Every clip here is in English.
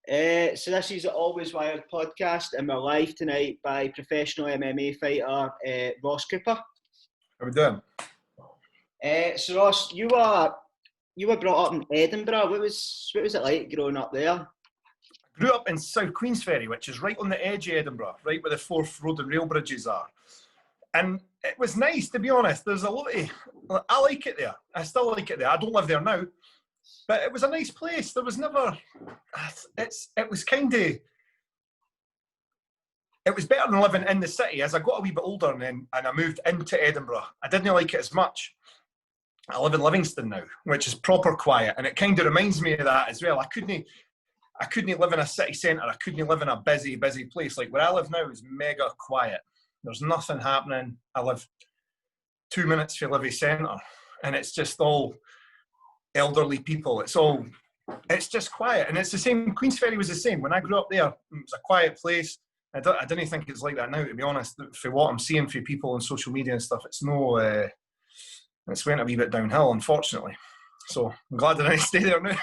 So this is the Always Wired podcast, and we're live tonight by professional MMA fighter Ross Cooper. How we doing? So Ross, you were brought up in Edinburgh. What was it like growing up there? I grew up in South Queensferry, which is right on the edge of Edinburgh, right where the Forth Road and Rail bridges are. And it was nice, to be honest. There's a lot of... I like it there. I still like it there. I don't live there now. But it was a nice place. There was never... It was kind of... It was better than living in the city. As I got a wee bit older and I moved into Edinburgh, I didn't like it as much. I live in Livingston now, which is proper quiet. And it kind of reminds me of that as well. I couldn't live in a city centre. I couldn't live in a busy place. Like where I live now is mega quiet. There's nothing happening. I live 2 minutes from Livy Centre, and it's just all elderly people. It's just quiet, and it's the same. Queensferry was the same. When I grew up there, it was a quiet place. I didn't think it's like that now, to be honest. For what I'm seeing for people on social media and stuff, it's went a wee bit downhill, unfortunately. So I'm glad that I didn't stay there now.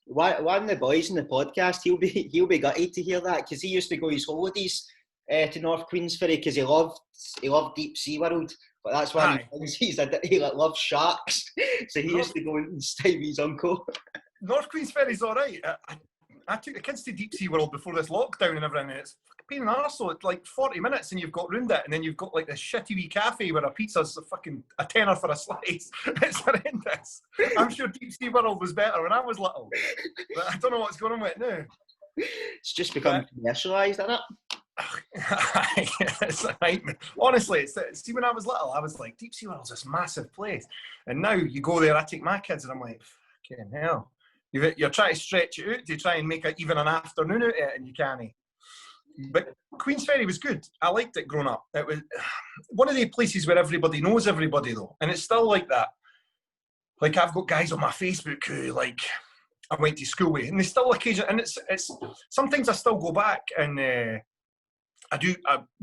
One of the boys in the podcast, he'll be gutted to hear that, because he used to go his holidays to North Queensferry because he loved Deep Sea World, but that's why he loves sharks, so he used to go and stay with his uncle. North Queensferry's all right. I took the kids to Deep Sea World before this lockdown and everything, and it's a pain in the arsehole. It's like 40 minutes and you've got round it, and then you've got like this shitty wee cafe where a pizza's a tenner for a slice. It's horrendous. I'm sure Deep Sea World was better when I was little, but I don't know what's going on with it now. It's just become commercialised, isn't it? It's a nightmare. Honestly, see, when I was little, I was like, Deep Sea World's this massive place, and now you go there. I take my kids, and I'm like, fucking hell. You're trying to stretch it out to try and make even an afternoon out of it, and you can't. But Queensferry was good. I liked it growing up. It was one of the places where everybody knows everybody, though, and it's still like that. Like, I've got guys on my Facebook who, like, I went to school with, and they still occasionally, and it's sometimes I still go back and I do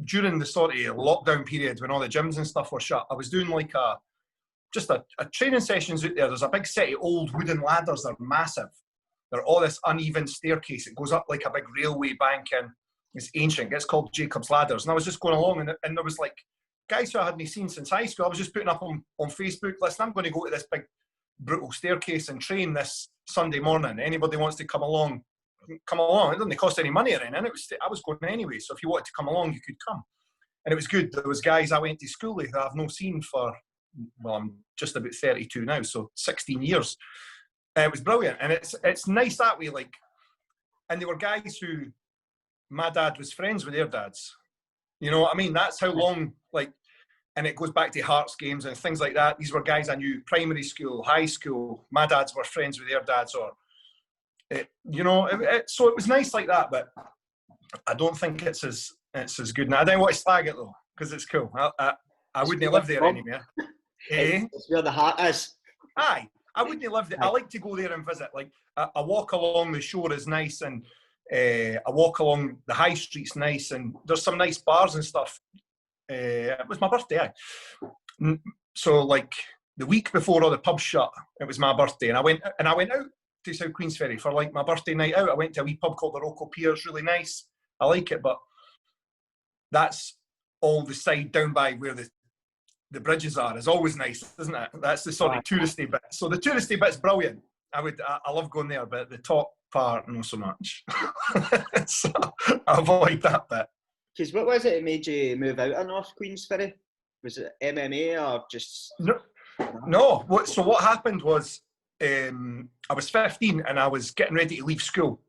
during the sort of lockdown period when all the gyms and stuff were shut. I was doing like a training sessions out there. There's a big set of old wooden ladders. They're massive. They're all this uneven staircase. It goes up like a big railway bank, and it's ancient. It's called Jacob's Ladders. And I was just going along, and there was like guys who I hadn't seen since high school. I was just putting up on Facebook, listen, I'm going to go to this big brutal staircase and train this Sunday morning. Anybody wants to come along. It didn't cost any money or anything. I was going anyway, so if you wanted to come along, you could come. And it was good. There was guys I went to school with that I've not seen for, well, I'm just about 32 now, so 16 years. It was brilliant, and it's nice that way. Like, and they were guys who my dad was friends with their dads. You know what I mean? That's how long, like, and it goes back to Hearts games and things like that. These were guys I knew primary school, high school. My dads were friends with their dads, or so it was nice like that, but I don't think it's as good now. I don't want to slag it though, because it's cool. I wouldn't live there anymore. It's where the heart is. Aye, I wouldn't live there. I like to go there and visit. Like a walk along the shore is nice, and a walk along the high street's nice, and there's some nice bars and stuff. It was my birthday, so like the week before all the pubs shut, it was my birthday, and I went out to South Queensferry for like my birthday night out. I went to a wee pub called the Rocco Pier. It's really nice. I like it, but that's all the side down by where the bridges are is always nice, isn't it? That's the sort of touristy bit. So the touristy bit's brilliant. I love going there, but the top part not so much. So I avoid that bit. Because what was it that made you move out of North Queensferry? Was it MMA or just... No. So what happened was I was 15 and I was getting ready to leave school.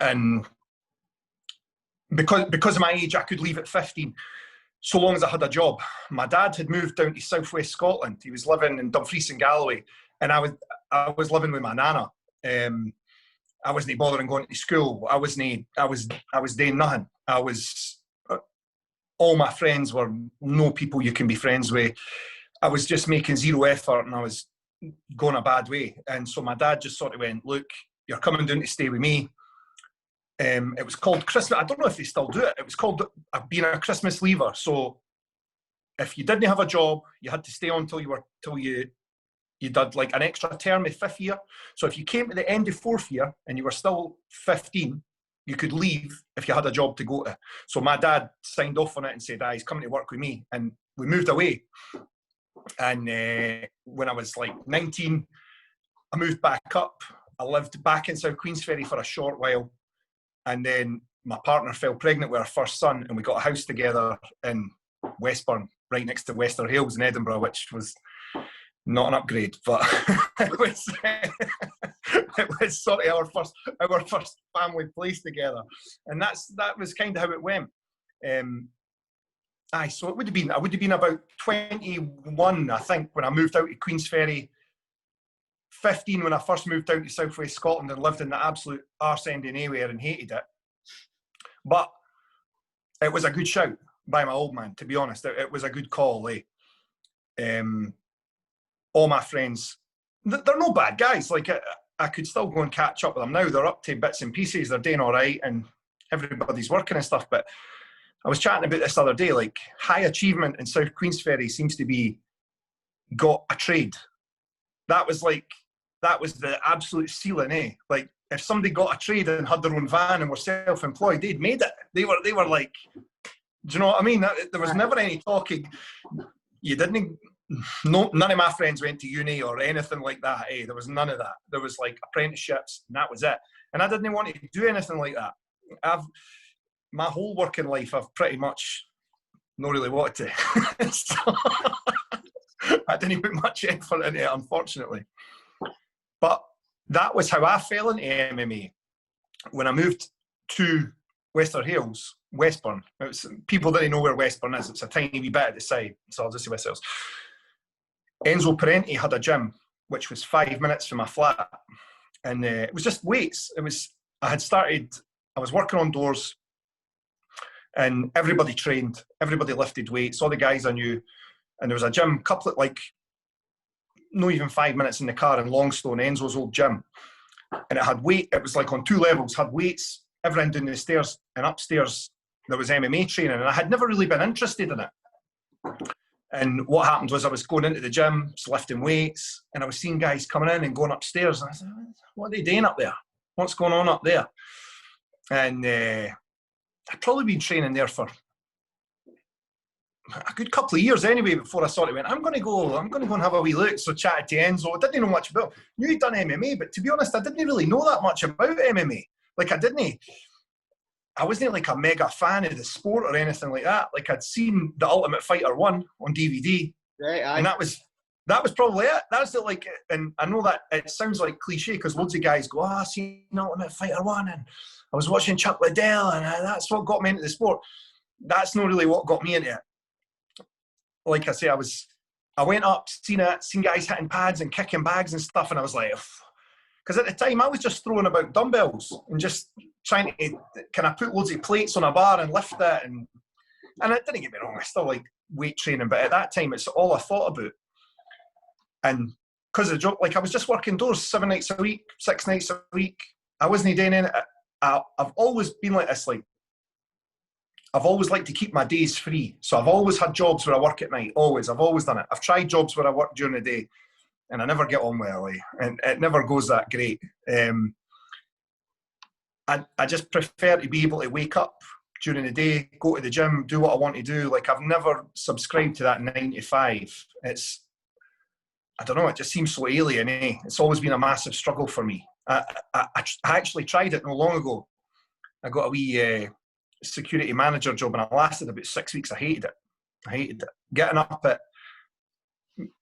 And because of my age, I could leave at 15, so long as I had a job. My dad had moved down to southwest Scotland. He was living in Dumfries and Galloway, and I was living with my nana. I wasn't bothering going to school. I was doing nothing. All my friends were no people you can be friends with. I was just making zero effort, and I was going a bad way. And so my dad just sort of went, look, you're coming down to stay with me. It was called Christmas. I don't know if they still do it. It was called being a Christmas leaver. So if you didn't have a job, you had to stay on till you you did like an extra term of 5th year. So if you came to the end of 4th year and you were still 15, you could leave if you had a job to go to. So my dad signed off on it and said, he's coming to work with me. And we moved away. And when I was like 19, I moved back up. I lived back in South Queensferry for a short while. And then my partner fell pregnant with our first son, and we got a house together in Westburn, right next to Wester Hailes in Edinburgh, which was not an upgrade, but it was sort of our first family place together. And that was kind of how it went. So I would have been about 21, I think, when I moved out to Queensferry. 15 when I first moved down to South West Scotland and lived in the absolute arse end of nowhere and hated it. But it was a good shout by my old man, to be honest. It was a good call, all my friends, they're no bad guys. Like, I could still go and catch up with them now. They're up to bits and pieces. They're doing all right and everybody's working and stuff. But I was chatting about this the other day, like, high achievement in South Queensferry seems to be got a trade. That was the absolute ceiling, Like, if somebody got a trade and had their own van and were self-employed, they'd made it. They were like, do you know what I mean? There was never any talking. You didn't. No, none of my friends went to uni or anything like that. There was none of that. There was like apprenticeships, and that was it. And I didn't want to do anything like that. My whole working life, I've pretty much not really wanted to. So, I didn't put much effort into it, unfortunately. But that was how I fell into MMA. When I moved to Wester Hailes, Westburn, people didn't know where Westburn is. It's a tiny wee bit at the side, so I'll just say Wester Hailes. Enzo Parenti had a gym, which was 5 minutes from my flat. And it was just weights. I was working on doors, and everybody trained, everybody lifted weights, all the guys I knew. And there was a gym, not even 5 minutes in the car in Longstone, Enzo's old gym. And it had weight, it was like on 2 levels, had weights, everything down the stairs, and upstairs there was MMA training, and I had never really been interested in it. And what happened was I was going into the gym, lifting weights, and I was seeing guys coming in and going upstairs, and I said, what are they doing up there? What's going on up there? And I'd probably been training there for a good couple of years anyway before I sort of went, I'm going to go and have a wee look. So chatted to Enzo. I didn't know much about him. Knew he'd done MMA, but to be honest, I didn't really know that much about MMA. Like, I wasn't like a mega fan of the sport or anything like that. Like, I'd seen The Ultimate Fighter 1 on DVD. Right, and that was probably it. That's it. Like, and I know that it sounds like cliche because loads of guys go, I seen Ultimate Fighter 1 and I was watching Chuck Liddell and that's what got me into the sport. That's not really what got me into it. Like I say, I went up, seen guys hitting pads and kicking bags and stuff, and I was like, because at the time I was just throwing about dumbbells and just trying to, can I put loads of plates on a bar and lift it? And it didn't get me wrong, I still like weight training, but at that time it's all I thought about. And because of the job, like I was just working doors 7 nights a week, 6 nights a week. I wasn't doing anything. I've always been like this, like, I've always liked to keep my days free. So I've always had jobs where I work at night, always. I've always done it. I've tried jobs where I work during the day and I never get on well, and it never goes that great. I just prefer to be able to wake up during the day, go to the gym, do what I want to do. Like, I've never subscribed to that 9 to 5. I don't know, it just seems so alien, It's always been a massive struggle for me. I actually tried it not long ago. I got a wee security manager job and I lasted about 6 weeks. I hated it. Getting up at,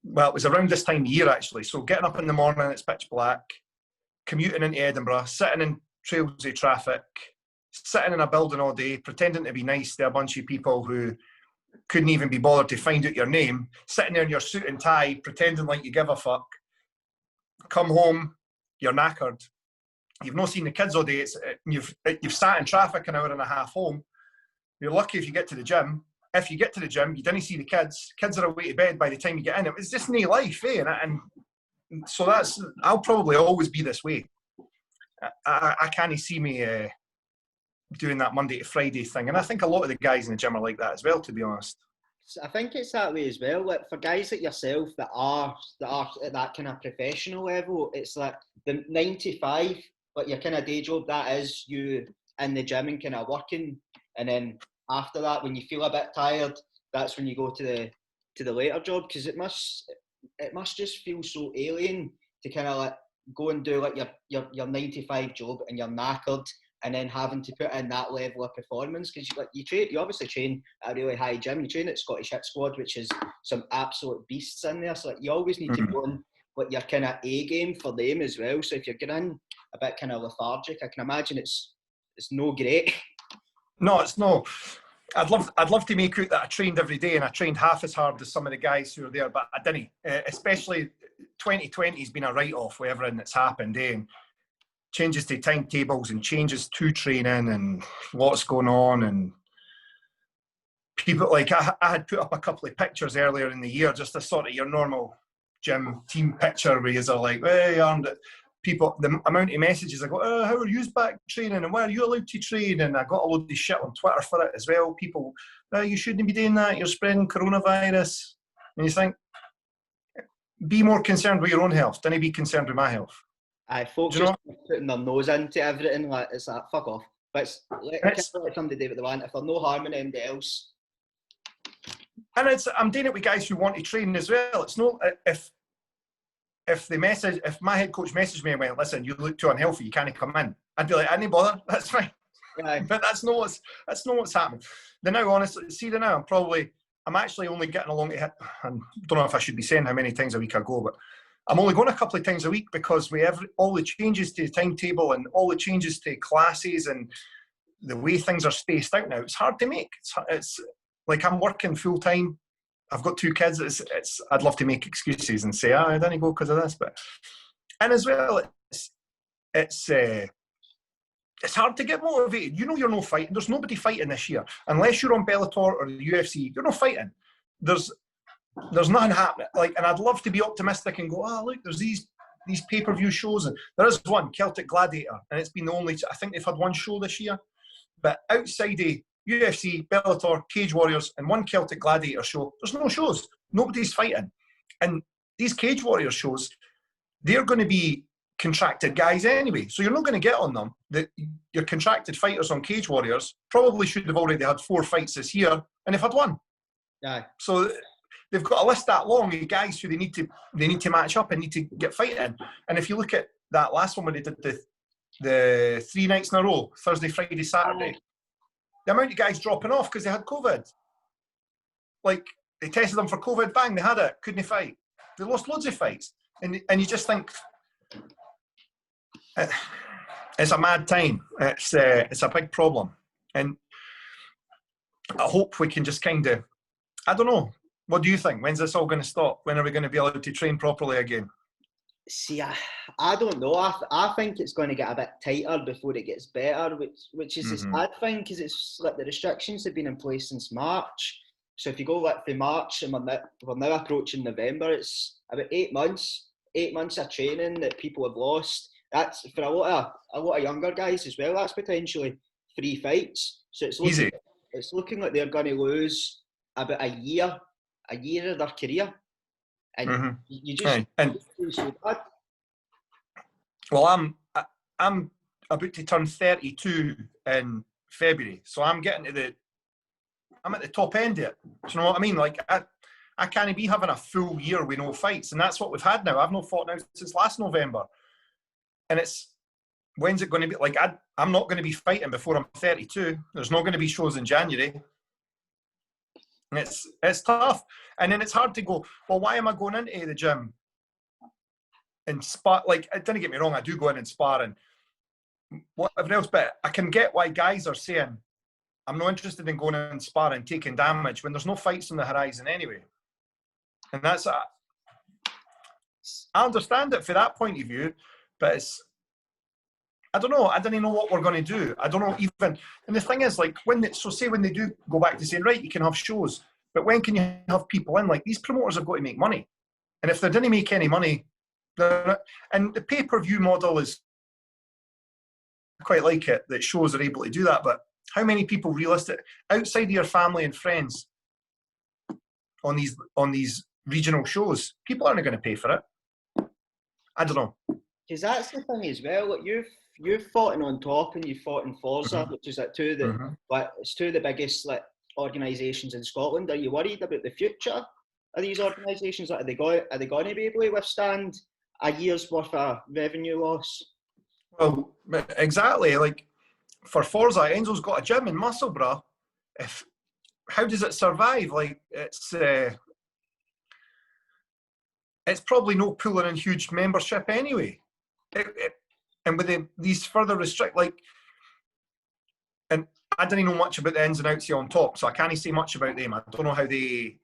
well, it was around this time of year actually. So getting up in the morning, it's pitch black, commuting into Edinburgh, sitting in trails of traffic, sitting in a building all day, pretending to be nice to a bunch of people who couldn't even be bothered to find out your name, sitting there in your suit and tie, pretending like you give a fuck. Come home, you're knackered. You've not seen the kids all day. You've sat in traffic an hour and a half home. You're lucky if you get to the gym. If you get to the gym, you didn't see the kids. Kids are away to bed by the time you get in. It's just no life, And so I'll probably always be this way. I can't see me doing that Monday to Friday thing. And I think a lot of the guys in the gym are like that as well, to be honest. I think it's that way as well. Like for guys like yourself that are at that kind of professional level, it's like the 9 to 5, but your kind of day job, that is you in the gym and kind of working, and then after that, when you feel a bit tired, that's when you go to the later job, because it must just feel so alien to kind of like go and do like your 9 to 5 job and you're knackered, and then having to put in that level of performance, because you obviously train at a really high gym. You train at Scottish Hit Squad, which is some absolute beasts in there. So like, you always need to go in with your kind of A game for them as well. So if you're getting a bit kind of lethargic, I can imagine it's no great. No, it's no. I'd love to make out that I trained every day and I trained half as hard as some of the guys who are there, but I didn't. Especially 2020 has been a write-off with everything that's happened. And changes to timetables and changes to training and what's going on, and people like I had put up a couple of pictures earlier in the year, just a sort of your normal gym team picture where you're like, hey, aren't it? People, the amount of messages I got, oh, how are you back training and why are you allowed to train? And I got a load of shit on Twitter for it as well. People, oh, you shouldn't be doing that, you're spreading coronavirus. And you think, be more concerned with your own health, don't be concerned with my health. Folks just putting their nose into everything, like it's like fuck off. But let somebody do what they want. If they're no harming anybody else. And I'm doing it with guys who want to train as well. It's not if my head coach messaged me and went, listen, you look too unhealthy, you can't come in, I'd be like, I didn't bother, that's fine. Right. But that's not what's happening. Now, honestly, I'm actually only getting along to hit. I don't know if I should be saying how many times a week I go, but I'm only going a couple of times a week because we have all the changes to the timetable and all the changes to classes and the way things are spaced out now. It's hard to make. It's like I'm working full time. I've got 2 kids. I'd love to make excuses and say, I didn't go because of this, and as well, it's hard to get motivated. You know, you're no fighting. There's nobody fighting this year unless you're on Bellator or the UFC. You're not fighting. There's nothing happening. Like, and I'd love to be optimistic and go, look, there's these pay-per-view shows, and there is one, Celtic Gladiator, and it's been the only. I think they've had one show this year, but outside of UFC, Bellator, Cage Warriors, and one Celtic Gladiator show, there's no shows. Nobody's fighting, and these Cage Warrior shows, they're going to be contracted guys anyway, so you're not going to get on them. Your contracted fighters on Cage Warriors probably should have already had 4 fights this year, and they've had 1. Yeah. So they've got a list that long of guys who they need to match up and need to get fighting. And if you look at that last one where they did the 3 nights in a row, Thursday, Friday, Saturday, the amount of guys dropping off because they had COVID. Like, they tested them for COVID, bang, they had it, couldn't fight. They lost loads of fights. And you just think, it's a mad time. It's a big problem. And I hope we can just kind of, I don't know, what do you think? When's this all going to stop? When are we going to be allowed to train properly again? See, I don't know. I think it's going to get a bit tighter before it gets better, which is a sad thing, because it's like the restrictions have been in place since March. So if you go like through March and we're now approaching November, it's about 8 months. 8 months of training that people have lost. That's for a lot of younger guys as well. That's potentially 3 fights. So it's looking like they're going to lose about a year of their career. And you just feel so bad. Well, I'm about to turn 32 in February, so I'm at the top end of it. Do you know what I mean? Like, I can't be having a full year with no fights, and that's what we've had now. I've not fought now since last November, and when's it going to be? Like, I'm not going to be fighting before I'm 32. There's not going to be shows in January. And it's tough. And then it's hard to go, well, why am I going into the gym and spar? Like, don't get me wrong, I do go in and spar and whatever else, but I can get why guys are saying, I'm not interested in going in and sparring and taking damage when there's no fights on the horizon anyway. And I understand it for that point of view, but I don't know. I don't even know what we're going to do. I don't know even. And the thing is, like, say when they do go back to saying, right, you can have shows, but when can you have people in? Like, these promoters have got to make money. And if they didn't make any money, and the pay-per-view model is, I quite like it, that shows are able to do that, but how many people realistic, outside of your family and friends, on these regional shows. People aren't going to pay for it. I don't know. Because that's the thing as well. Like you've fought in On Top and you've fought in Forza, which is like two of the biggest like organisations in Scotland. Are you worried about the future of these organisations? Like, are they going to be able to withstand a year's worth of revenue loss? Well, exactly. Like for Forza, Enzo's got a gym in Musselburgh. How does it survive? Like it's probably not pulling in huge membership anyway. And with these further and I didn't know much about the ins and outs of On Top, so I can't say much about them. I don't know how they.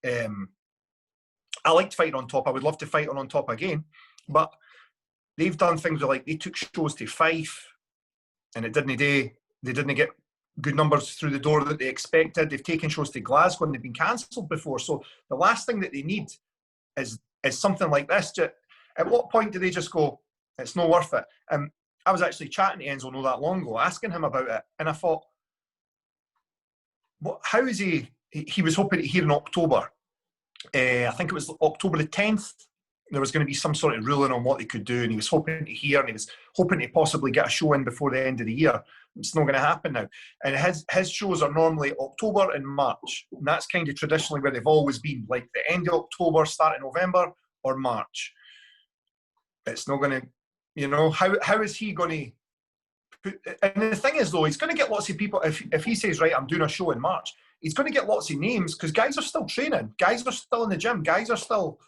I liked fighting On Top. I would love to fight on Top again, but they've done things like they took shows to Fife, and they didn't get good numbers through the door that they expected. They've taken shows to Glasgow and they've been cancelled before. So the last thing that they need is something like this. At what point do they just go, it's not worth it? I was actually chatting to Enzo not that long ago, asking him about it, and I thought, how is he was hoping to hear in October. I think it was October the 10th. There was going to be some sort of ruling on what they could do, and he was hoping to hear, and he was hoping to possibly get a show in before the end of the year. It's not going to happen now. And his shows are normally October and March, and that's kind of traditionally where they've always been, like the end of October, start of November, or March. It's not going to, how is he going to put, and the thing is though, he's going to get lots of people, if he says, right, I'm doing a show in March, he's going to get lots of names, because guys are still training, guys are still in the gym, guys are still,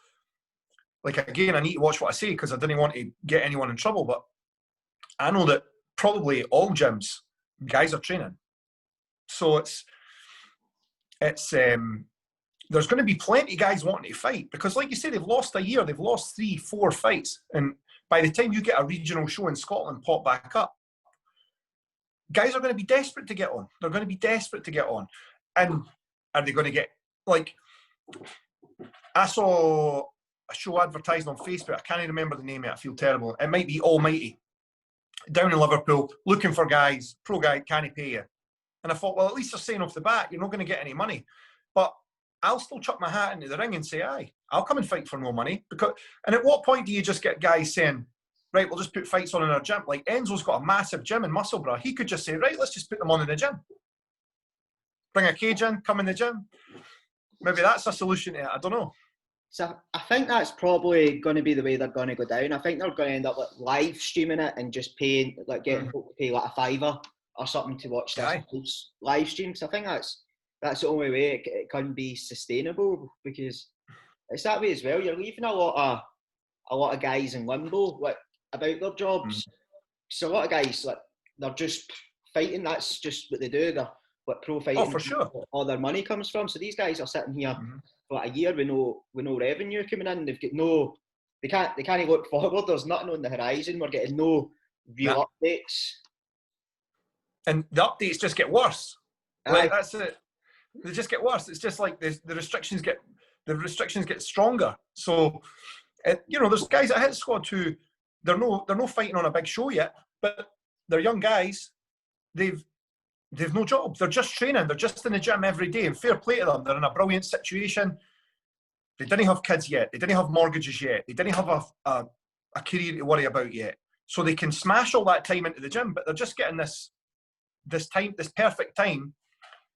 like, again, I need to watch what I say because I didn't want to get anyone in trouble, but I know that probably all gyms, guys are training. So it's there's going to be plenty of guys wanting to fight, because like you say, they've lost a year, they've lost 3-4 fights, and by the time you get a regional show in Scotland pop back up, guys are going to be desperate to get on. They're going to be desperate to get on. And are they going to get, like, I saw a show advertised on Facebook, I can't even remember the name of it, I feel terrible. It might be Almighty, down in Liverpool, looking for guys, pro guy, can he pay you? And I thought, well, at least they're saying off the bat, you're not going to get any money. But I'll still chuck my hat into the ring and say, aye, I'll come and fight for no money. And at what point do you just get guys saying, right, we'll just put fights on in our gym? Like, Enzo's got a massive gym in Musselburgh. He could just say, right, let's just put them on in the gym. Bring a cage in, come in the gym. Maybe that's a solution to it. I don't know. So I think that's probably going to be the way they're going to go down. I think they're going to end up like live streaming it and just paying, like getting people to pay like a $5 or something to watch this live stream. So I think that's the only way it can be sustainable, because it's that way as well. You're leaving a lot of guys in limbo, like, about their jobs. So a lot of guys, like, they're just fighting. That's just what they do. They're like pro fighting. Oh, for sure. All their money comes from. So these guys are sitting here for like a year with no revenue coming in. They've got they can't look forward. There's nothing on the horizon. We're getting no real updates. And the updates just get worse. Like, that's it. They just get worse. It's just like the restrictions get stronger. So, there's guys at Hit Squad who they're no fighting on a big show yet, but they're young guys. They've no job. They're just training. They're just in the gym every day. And fair play to them. They're in a brilliant situation. They didn't have kids yet. They didn't have mortgages yet. They didn't have a career to worry about yet. So they can smash all that time into the gym, but they're just getting this perfect time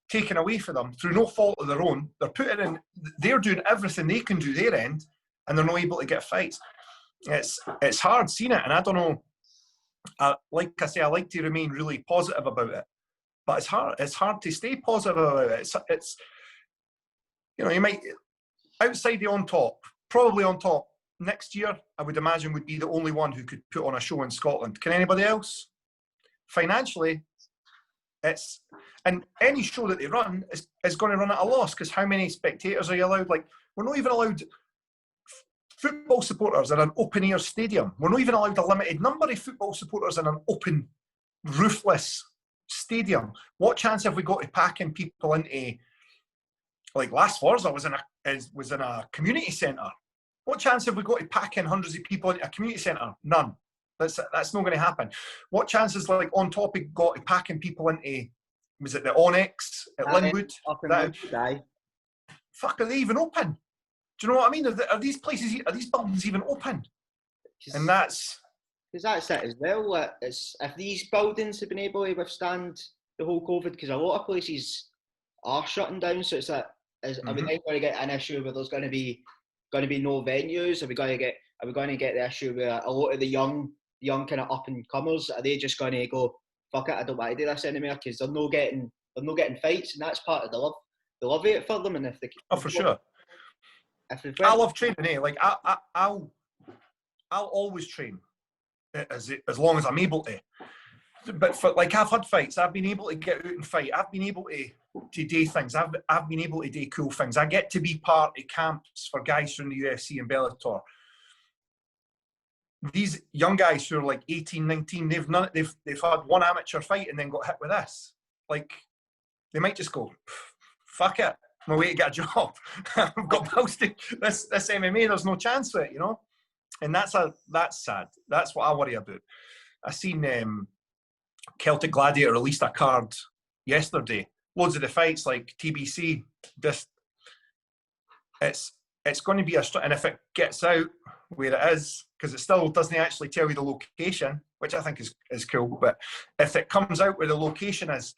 taken away from them through no fault of their own. They're doing everything they can do their end, and they're not able to get fights. It's hard seeing it, and I don't know. Like I say, I like to remain really positive about it, but it's hard. It's hard to stay positive about it. It's you might, outside the On Top, probably On Top next year, I would imagine, would be the only one who could put on a show in Scotland. Can anybody else? Financially, and any show that they run is going to run at a loss, because how many spectators are you allowed? Like, we're not even allowed football supporters in an open-air stadium. We're not even allowed a limited number of football supporters in an open, roofless stadium. What chance have we got to packing people into, like last Forza was in a community centre? What chance have we got to pack in hundreds of people into a community centre? None. That's not going to happen. What chances, like, On Top got to packing people into, was it the Onyx at Linwood? fuck, are they even open? Do you know what I mean? Are these buildings even open? And that's it as well. It's if these buildings have been able to withstand the whole COVID, because a lot of places are shutting down. So it's are we then going to get an issue where there's going to be no venues? Are we going to get the issue where a lot of the young kind of up and comers, are they just going to go, fuck it, I don't want to do this anymore, because they're not getting fights, and that's part of the love of it for them. And if they for sure. I love training. Like I'll always train as long as I'm able to. But for, like, I've had fights, I've been able to get out and fight. I've been able to do things. I've been able to do cool things. I get to be part of camps for guys from the UFC and Bellator. These young guys who are like 18, 19, they've had one amateur fight and then got hit with this. Like, they might just go, fuck it, I'm away to get a job. I've got posted this MMA, there's no chance for it, you know? And that's sad. That's what I worry about. I seen Celtic Gladiator released a card yesterday. Loads of the fights, like TBC, just it's going to be and if it gets out where it is, because it still doesn't actually tell you the location, which I think is cool, but if it comes out where the location is,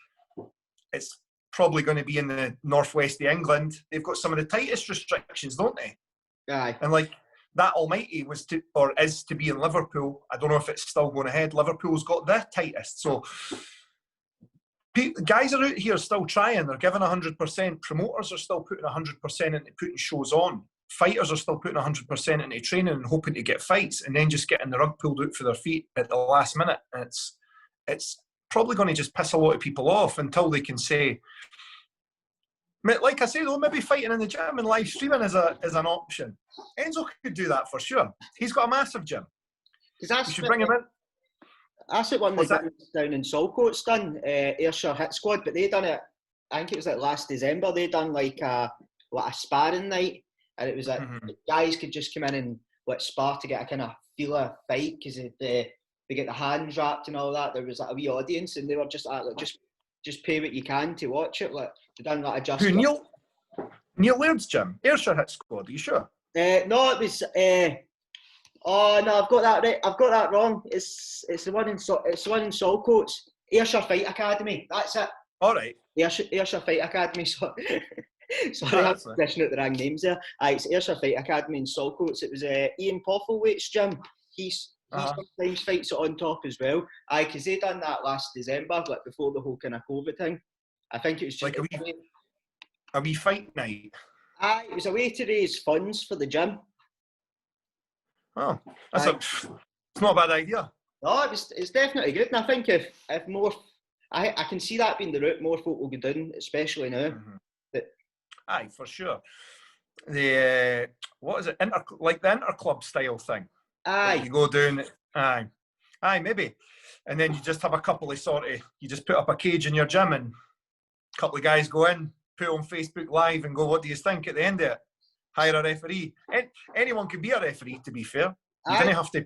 it's probably going to be in the northwest of England. They've got some of the tightest restrictions, don't they? Aye. And like, that almighty is to be in Liverpool. I don't know if it's still going ahead. Liverpool's got the tightest. So guys are out here still trying. They're giving 100%. Promoters are still putting 100% into putting shows on. Fighters are still putting 100% into training and hoping to get fights, and then just getting the rug pulled out for their feet at the last minute. And it's probably going to just piss a lot of people off until they can say, like I say though, maybe fighting in the gym and live streaming is an option. Enzo could do that for sure. He's got a massive gym. You should bring him in. That's what one of the guys down in Saltcoat's done, Ayrshire Hit Squad, but they done it, I think it was like last December, they done like a sparring night, and it was like guys could just come in and spar to get a kind of feel of fight, because they get the hands wrapped and all that. There was like a wee audience, and they were just like, just pay what you can to watch it. Like, they done like adjustment. Who, Neil Laird's gym? Ayrshire Hit Squad, are you sure? No, it was. Oh no, I've got that right. I've got that wrong. It's the one in Saltcoats. Ayrshire Fight Academy. That's it. All right. Ayrshire Fight Academy. Sorry, I'm dishing out the wrong names there. It's Ayrshire Fight Academy in Saltcoats. It was Ian Pofflewaite's gym. He sometimes fights it on top as well. Because they done that last December, like before the whole kind of COVID thing. I think it was just like a wee fight night. It was a way to raise funds for the gym. Oh, it's not a bad idea. No, it's definitely good, and I think if more, I can see that being the route more folk will go down, especially now. But aye, for sure. The what is it? Like the interclub style thing. Aye, like you go down. Aye, maybe, and then you just have a couple of you just put up a cage in your gym, and a couple of guys go in, put on Facebook Live, and go, "What do you think?" At the end of it. Hire a referee. Anyone can be a referee, to be fair. You didn't have to.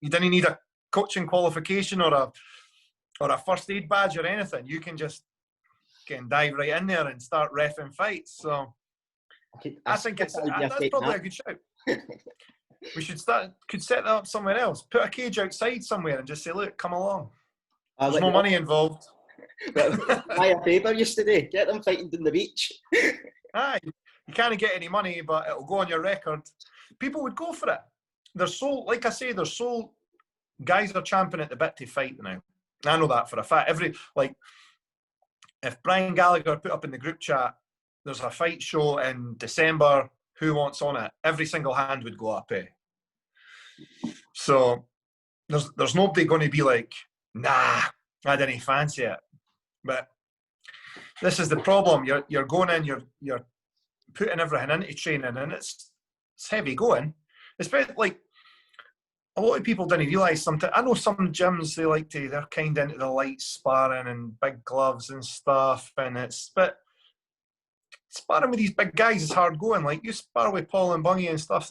You didn't need a coaching qualification or a first aid badge or anything. You can just dive right in there and start reffing fights. So I think that's probably a good shout. We could set that up somewhere else. Put a cage outside somewhere and just say, "Look, come along." There's no money involved. Buy a favour yesterday. Get them fighting on the beach. Aye. You can't get any money, but it'll go on your record. People would go for it. Like I say, guys are champing at the bit to fight now. I know that for a fact. If Brian Gallagher put up in the group chat, there's a fight show in December, who wants on it? Every single hand would go up. So there's nobody going to be like, nah, I didn't fancy it. But this is the problem. You're going in, you're putting everything into training, and it's heavy going. Especially, like, a lot of people didn't realise something. I know some gyms, they're kind of into the light sparring and big gloves and stuff, but sparring with these big guys is hard going. Like, you spar with Paul and Bungie and stuff,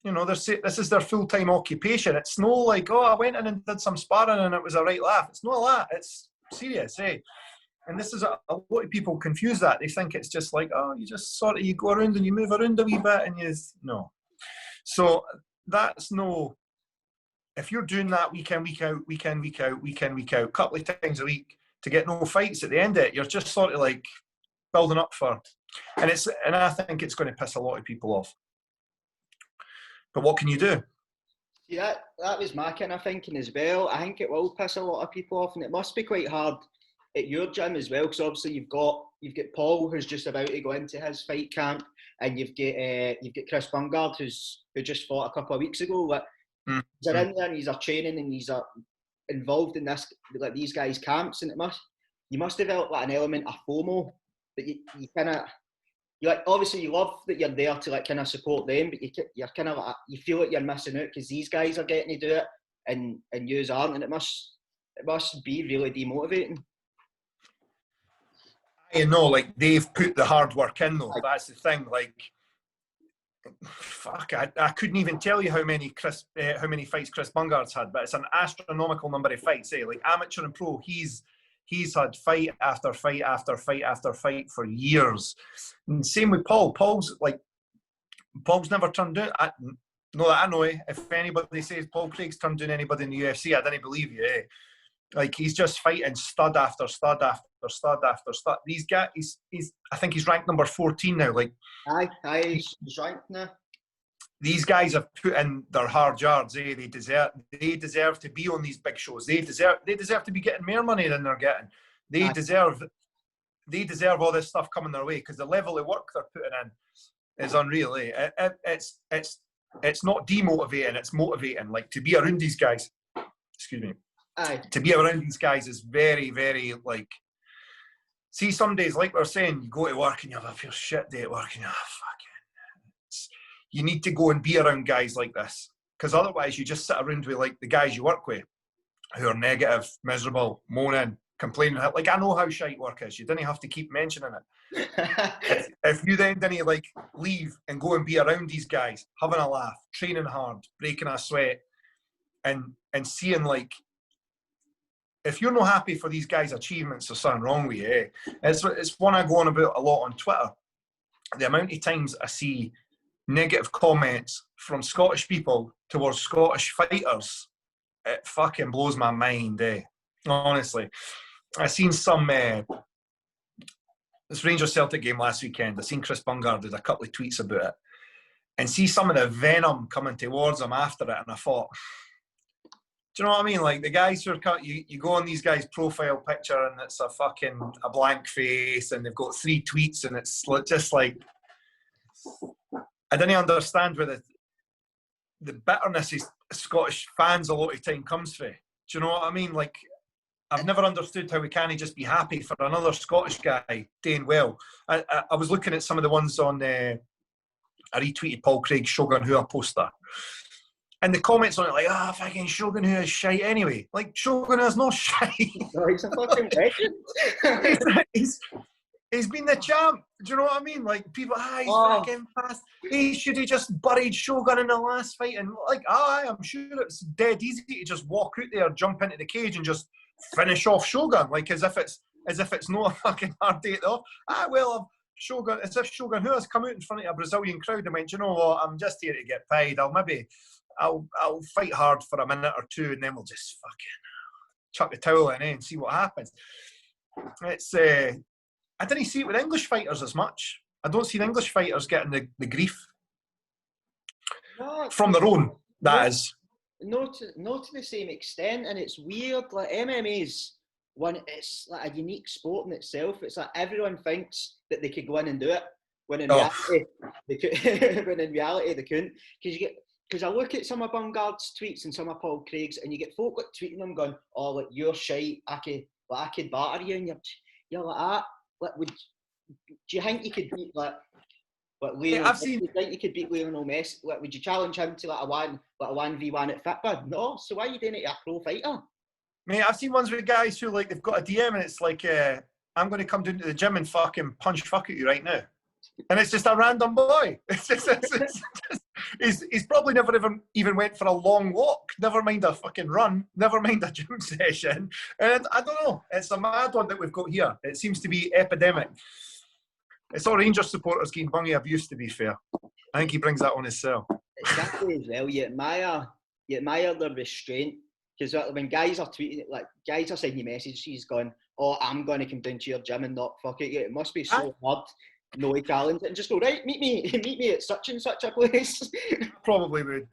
this is their full-time occupation. It's no like, oh, I went in and did some sparring and it was a right laugh. It's not that. It's serious, And this is a lot of people confuse that. They think it's just like, oh, you just sort of, you go around and you move around a wee bit and no. So that's no, if you're doing that week in, week out, couple of times a week to get no fights at the end of it, you're just sort of like building up for, and I think it's going to piss a lot of people off. But what can you do? Yeah, that was my kind of thinking as well. I think it will piss a lot of people off, and it must be quite hard at your gym as well, because obviously you've got Paul, who's just about to go into his fight camp, and you've got Chris Bungard, who just fought a couple of weeks ago. But he's in there and he's training and he's involved in this, like these guys' camps, and you must develop like an element of FOMO that you kind of, you like, obviously you love that you're there to like kind of support them, but you're kind of like, you feel like you're missing out because these guys are getting to do it and yous aren't, and it must be really demotivating. You know, like they've put the hard work in though. That's the thing. Like, fuck, I couldn't even tell you how many fights Chris Bungard's had, but it's an astronomical number of fights. Like amateur and pro, he's had fight after fight after fight after fight for years. And same with Paul. Paul's never turned down. I know. If anybody says Paul Craig's turned down anybody in the UFC, I didn't believe you. Like he's just fighting stud after stud after stud after stud. These guys, I think he's ranked number 14 now. Like, aye, he's ranked now. These guys have put in their hard yards. They deserve to be on these big shows. They deserve to be getting more money than they're getting. They deserve all this stuff coming their way because the level of work they're putting in is unreal. It's not demotivating. It's motivating. Like to be around these guys. Excuse me. Aye. To be around these guys is very, very like. See, some days, like we're saying, you go to work and you have a feel shit day at work, and you're fucking. You need to go and be around guys like this, because otherwise you just sit around with like the guys you work with, who are negative, miserable, moaning, complaining. Like I know how shite work is. You didn't have to keep mentioning it. if you then didn't like leave and go and be around these guys, having a laugh, training hard, breaking a sweat, and seeing like. If you're not happy for these guys' achievements, there's something wrong with you. It's one I go on about a lot on Twitter. The amount of times I see negative comments from Scottish people towards Scottish fighters, it fucking blows my mind. Honestly, I seen some this Rangers Celtic game last weekend. I seen Chris Bungard did a couple of tweets about it, and see some of the venom coming towards him after it, and I thought. Do you know what I mean? Like the guys who are you go on these guys' profile picture and it's a blank face and they've got 3 tweets and it's just like I didn't understand where the bitterness is Scottish fans a lot of time comes from. Do you know what I mean? Like I've never understood how we can't just be happy for another Scottish guy doing well. I was looking at some of the ones on I retweeted Paul Craig's Shogun Rua poster. And the comments on it like, fucking Shogun Rua is shite anyway. Like, Shogun Rua's not shite. No, he's a fucking legend. he's been the champ. Do you know what I mean? Like, people, he's fucking fast. He should have just buried Shogun in the last fight. And like, I'm sure it's dead easy to just walk out there, jump into the cage and just finish off Shogun. Like, as if it's not a fucking hard day at all. Shogun, as if Shogun Rua's come out in front of a Brazilian crowd and went, you know what, I'm just here to get paid. I'll fight hard for a minute or two and then we'll just fucking chuck the towel in and see what happens. It's I didn't see it with English fighters as much. I don't see the English fighters getting the grief from their own. Is not to the same extent, and it's weird. Like MMA's it's like a unique sport in itself. It's like everyone thinks that they could go in and do it when in reality they couldn't. Because I look at some of Bungard's tweets and some of Paul Craig's, and you get folk like tweeting them going, "Oh, like you're shite. I could batter you," and you're like that. Like, do you think you could beat like Lionel? Do you think you could beat Lionel Messi? Like, would you challenge him to like a 1v1 at Fitbod? No. So why are you doing it to a pro fighter? Mate, I've seen ones with guys who like they've got a DM and it's like, I'm going to come down to the gym and fucking punch fuck at you right now. And it's just a random boy. He's probably never even went for a long walk, never mind a fucking run, never mind a gym session. And I don't know, it's a mad one that we've got here. It seems to be epidemic. It's all Rangers supporters getting bungy abuse, to be fair. I think he brings that on himself. Exactly as well. You admire the restraint. Because when guys are tweeting, like guys are sending you messages, he's going, "Oh, I'm going to come down to your gym and not fuck it." It must be so hard. No challenge and just go, right, meet me at such and such a place. Probably would.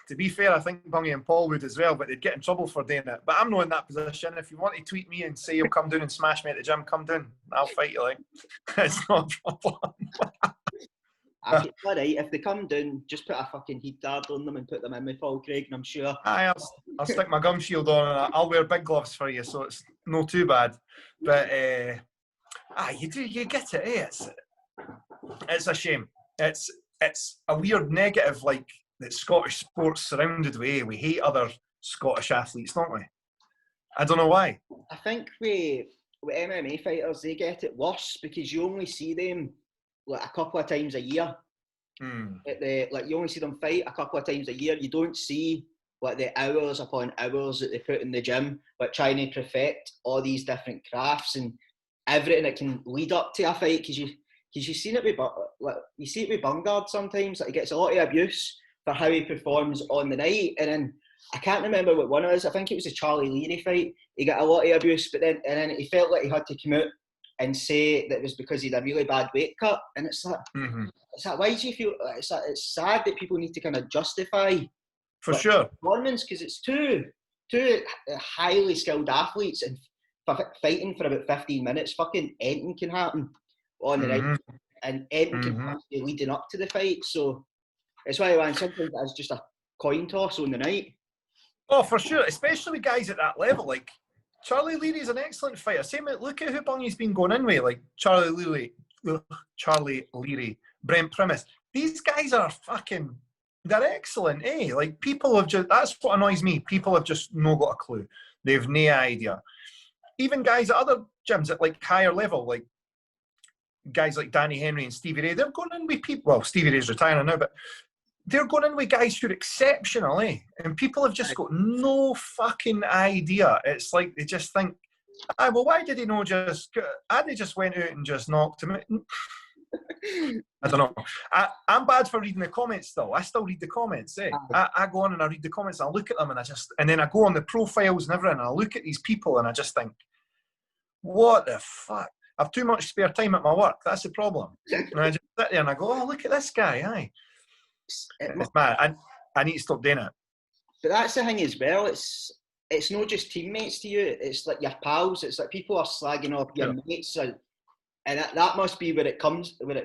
To be fair, I think Bungie and Paul would as well, but they'd get in trouble for doing it. But I'm not in that position. If you want to tweet me and say you'll come down and smash me at the gym, come down. I'll fight you. Like, it's not a problem. All right, if they come down, just put a fucking heat guard on them and put them in with Paul Craig, and I'm sure. I'll stick my gum shield on and I'll wear big gloves for you, so it's not too bad. But you get it. Eh? It's a shame. It's a weird negative, like that Scottish sports surrounded with. We hate other Scottish athletes, don't we? I don't know why. I think with MMA fighters, they get it worse because you only see them like a couple of times a year. You only see them fight a couple of times a year. You don't see like the hours upon hours that they put in the gym, like trying to perfect all these different crafts and everything that can lead up to a fight. Because you've seen it with you see it with Bungard sometimes. Like he gets a lot of abuse for how he performs on the night, and then I can't remember what one it was. I think it was a Charlie Leary fight. He got a lot of abuse, but then he felt like he had to come out and say that it was because he had a really bad weight cut. And it's like, why do you feel it's sad that people need to kind of justify performance, because it's two highly skilled athletes and fighting for about 15 minutes. Fucking anything can happen on the night, and anything can happen leading up to the fight. So it's why sometimes that's just a coin toss on the night. Oh, for sure, especially with guys at that level. Like Charlie Leary is an excellent fighter. Look at who Bungy's been going in with, like Charlie Leary, Brent Primus. These guys are they're excellent, eh? Like people have that's what annoys me. People have just no got a clue. They've no idea. Even guys at other gyms at like higher level, like guys like Danny Henry and Stevie Ray, they're going in with people. Well, Stevie Ray's retiring now, but they're going in with guys who are exceptional, eh? And people have just got no fucking idea. It's like they just think, well, why did he not just... they just went out and just knocked him out. I don't know. I'm bad for reading the comments still. I still read the comments, eh? I go on and I read the comments and I look at them and then I go on the profiles and everything and I look at these people and I just think, what the fuck? I've too much spare time at my work. That's the problem. And I just sit there and I go, oh, look at this guy, aye. It's mad. I need to stop doing it. But that's the thing as well. It's not just teammates to you. It's like your pals. It's like people are slagging off your mates, and that must be where it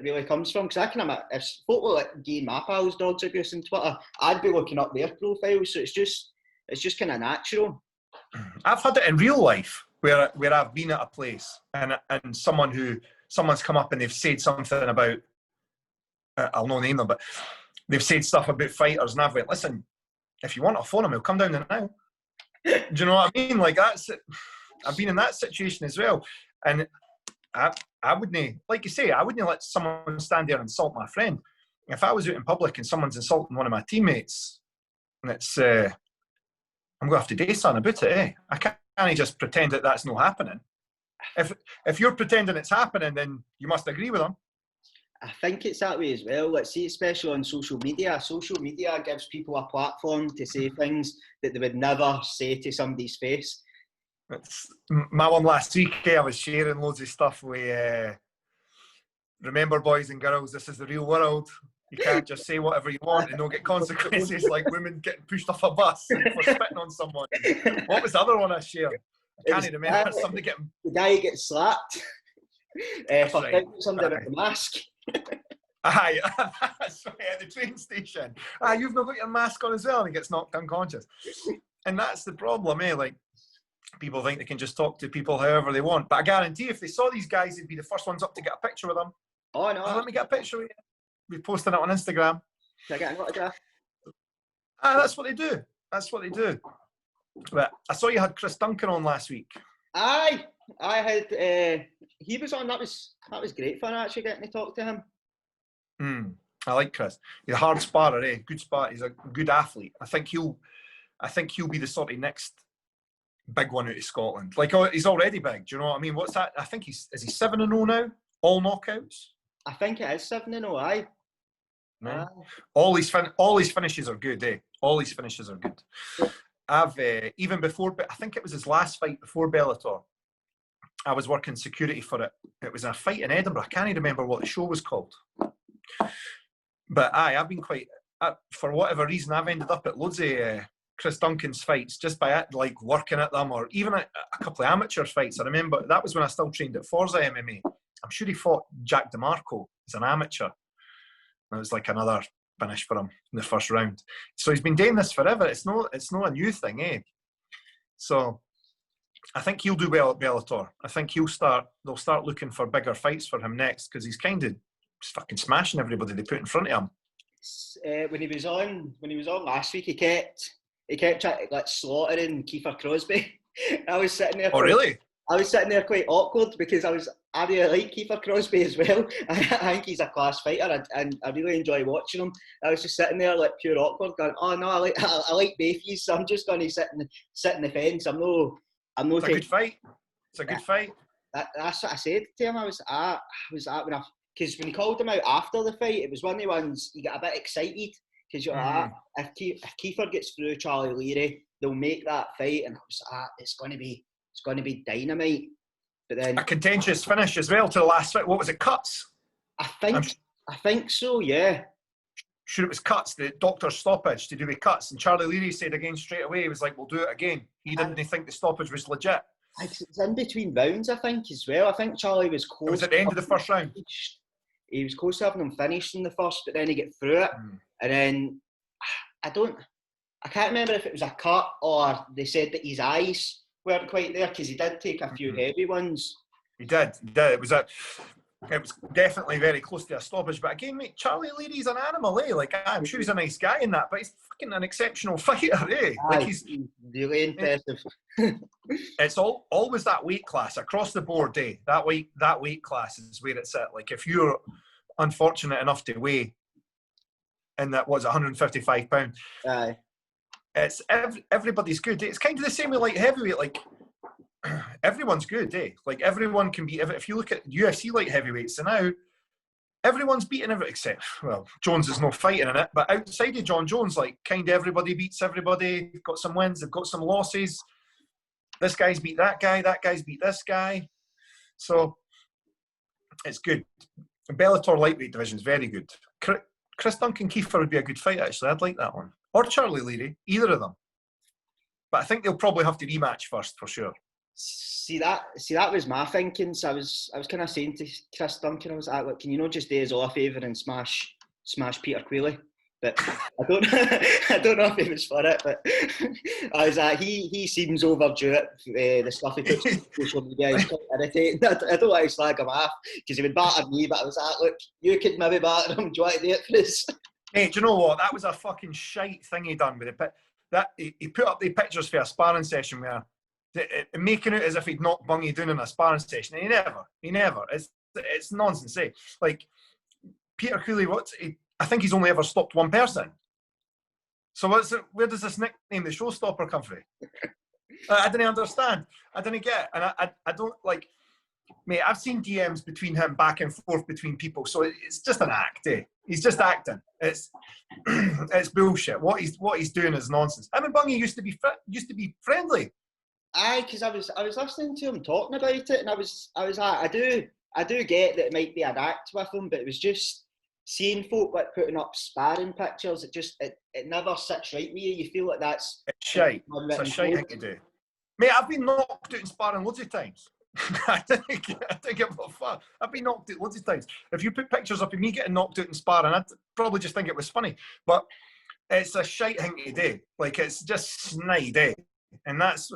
really comes from. Because I can imagine if folk were like giving my pals dogs abuse on Twitter, I'd be looking up their profiles. So it's just kind of natural. I've had it in real life where I've been at a place and someone's come up and they've said something about I'll not name them, but they've said stuff about fighters, and I've went, listen, if you want to phone him, he'll come down there now. Do you know what I mean? Like that's it. I've been in that situation as well, and I wouldn't, like you say, I wouldn't let someone stand there and insult my friend. If I was out in public and someone's insulting one of my teammates, and it's I'm going to have to do something about it. Eh? I can't just pretend that that's not happening. If you're pretending it's happening, then you must agree with them. I think it's that way as well. Let's see, especially on social media. Social media gives people a platform to say things that they would never say to somebody's face. It's my one last week. I was sharing loads of stuff with. Remember, boys and girls, this is the real world. You can't just say whatever you want and not get consequences, like women getting pushed off a bus for spitting on someone. What was the other one I shared? I can't even remember. Somebody getting... The guy gets slapped for hitting somebody with a mask. Aye, that's right, at the train station. You've not got your mask on as well, and he gets knocked unconscious. And that's the problem, eh? Like, people think they can just talk to people however they want. But I guarantee if they saw these guys, they'd be the first ones up to get a picture with them. Oh, no. Let me get a picture with you. We're posting it on Instagram. Can I get an autograph? That's what they do. That's what they do. But I saw you had Chris Duncan on last week. Aye. I had... he was on. That was great fun actually getting to talk to him. I like Chris. He's a hard sparrer, eh? Good spar. He's a good athlete. I think he'll be the sort of next big one out of Scotland. Like, he's already big. Do you know what I mean? What's that? I think is he 7-0 now? All knockouts. I think it is 7-0. Aye. No. All his finishes are good, eh? All his finishes are good. I've even before, I think it was his last fight before Bellator. I was working security for it. It was a fight in Edinburgh. I can't even remember what the show was called. But I've been quite, for whatever reason, I've ended up at loads of Chris Duncan's fights just by like working at them, or even a couple of amateur fights. I remember that was when I still trained at Forza MMA. I'm sure he fought Jack DeMarco as an amateur. It was like another finish for him in the first round. So he's been doing this forever. It's not a new thing, eh? So I think he'll do well at Bellator. I think they'll start looking for bigger fights for him next, because he's kind of fucking smashing everybody they put in front of him. When he was on last week, he kept trying to like slaughtering Kiefer Crosby. I was sitting there. Oh, really? I was sitting there quite awkward because I really like Kiefer Crosby as well. I think he's a class fighter, and I really enjoy watching him. I was just sitting there like pure awkward, going, "Oh no, I like both of you, so I'm just going to sit in the fence. I'm no." It's a good fight. It's a good fight. That's what I said to him. I was at because when he called him out after the fight, it was one of the ones you get a bit excited because you're like, if Kiefer gets through Charlie Leary, they'll make that fight, and I was it's going to be dynamite. But then a contentious finish as well to the last fight. What was it? Cuts? I think so. Yeah. Sure, it was cuts. The doctor's stoppage to do with cuts, and Charlie Leary said again straight away. He was like, "We'll do it again." He didn't think the stoppage was legit. It's in between rounds, I think, as well. I think Charlie was close. It was at the end of the first round. He was close to having him finished in the first, but then he got through it, and then I can't remember if it was a cut or they said that his eyes weren't quite there, because he did take a few heavy ones. He did. It was definitely very close to a stoppage. But again, mate, Charlie Leary's an animal, eh? Like, I'm sure he's a nice guy in that, but he's fucking an exceptional fighter, eh? Like, he's really impressive. It's always that weight class across the board, eh? That weight class is where it's at. Like, if you're unfortunate enough to weigh in that, what's 155 pounds? Aye. It's everybody's good. It's kind of the same with light heavyweight. Like, everyone's good, eh? Like, everyone can beat. If you look at UFC light heavyweights, so now everyone's beating everyone except, well, Jones is no fighting in it, but outside of John Jones, like, kind of everybody beats everybody. They've got some wins, they've got some losses. This guy's beat that guy's beat this guy. So it's good. Bellator lightweight division is very good. Chris Duncan Kiefer would be a good fight, actually. I'd like that one. Or Charlie Leary, either of them. But I think they'll probably have to rematch first, for sure. See, that was my thinking. So I was kind of saying to Chris Duncan, I was like, look, can you not just do us all a favour and smash Peter Queally? But I don't know if he was for it. But I was like, he seems overdue it. The stuff he puts on social media is quite irritating. I don't want to slag him off because he would batter me. But I was like, look, you could maybe batter him. Do you want to do it for us? Hey, do you know what? That was a fucking shite thing he done with it. He put up the pictures for a sparring session where making it as if he'd knocked Bungie down in a sparring session, and he never. It's nonsense, eh? Like, Peter Cooley, I think he's only ever stopped one person. So where does this nickname, the showstopper, come from? I didn't understand. I didn't get it. And I don't, like, mate, I've seen DMs between him back and forth between people, so it's just an act, eh? He's just acting. It's bullshit. What he's doing is nonsense. I mean, Bungie used to be friendly. Aye, because I was listening to him talking about it, and I was like, I do get that it might be an act with him, but it was just seeing folk like putting up sparring pictures. It never sits right with you. You feel like that's shite. It's a shite thing to do. Mate, I've been knocked out in sparring loads of times. I don't give a fuck. I've been knocked out loads of times. If you put pictures up of me getting knocked out in sparring, I'd probably just think it was funny. But it's a shite thing to do. Like, it's just snide, eh? And that's,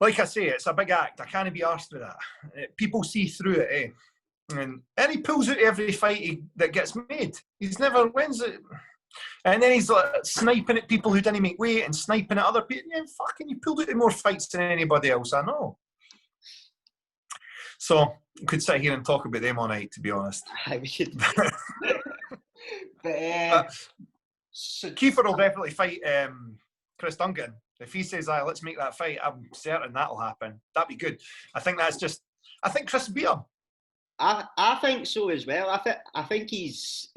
like I say, it's a big act. I can't be arsed with that. People see through it, eh? And he pulls out every fight that gets made. He's never wins it. And then he's like sniping at people who didn't make weight and sniping at other people. Yeah, fucking, you pulled out more fights than anybody else I know. So we could sit here and talk about them all night, to be honest. We should. So Kiefer will definitely fight Chris Duncan. If he says, let's make that fight, I'm certain that'll happen. That'd be good. I think Chris beat him. I think so as well. I think he's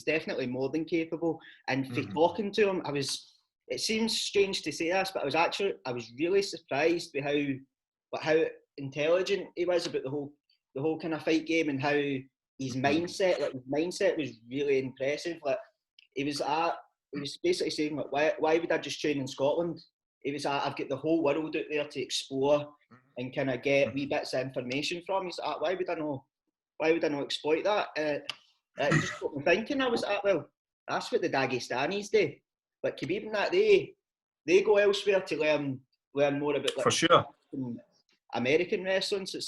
definitely more than capable. And for talking to him, it seems strange to say this, but I was really surprised by how intelligent he was about the whole kind of fight game, and how his mindset was really impressive. Like he was basically saying, like, why would I just train in Scotland? He was I've got the whole world out there to explore and kind of get wee bits of information from. He's why would I not exploit that? It just got me thinking. I was well, that's what the Dagestanis do. Like Khabib and that, they go elsewhere to learn more about, like, for sure, American wrestling. So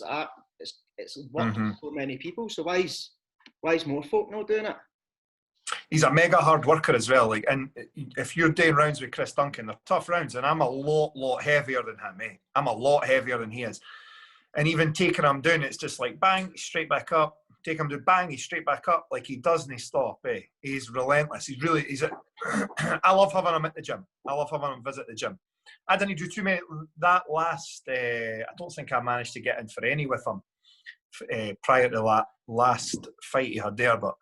it's worked for so many people. So why is more folk not doing it? He's a mega hard worker as well. Like, and if you're doing rounds with Chris Duncan, they're tough rounds, and I'm a lot heavier than him. Eh? I'm a lot heavier than he is. And even taking him down, it's just like bang, straight back up. Take him to bang, he's straight back up. Like, he doesn't stop. Eh? He's relentless. I love having him at the gym. I love having him visit the gym. I didn't do too many. That last, I don't think I managed to get in for any with him prior to that last fight he had there, but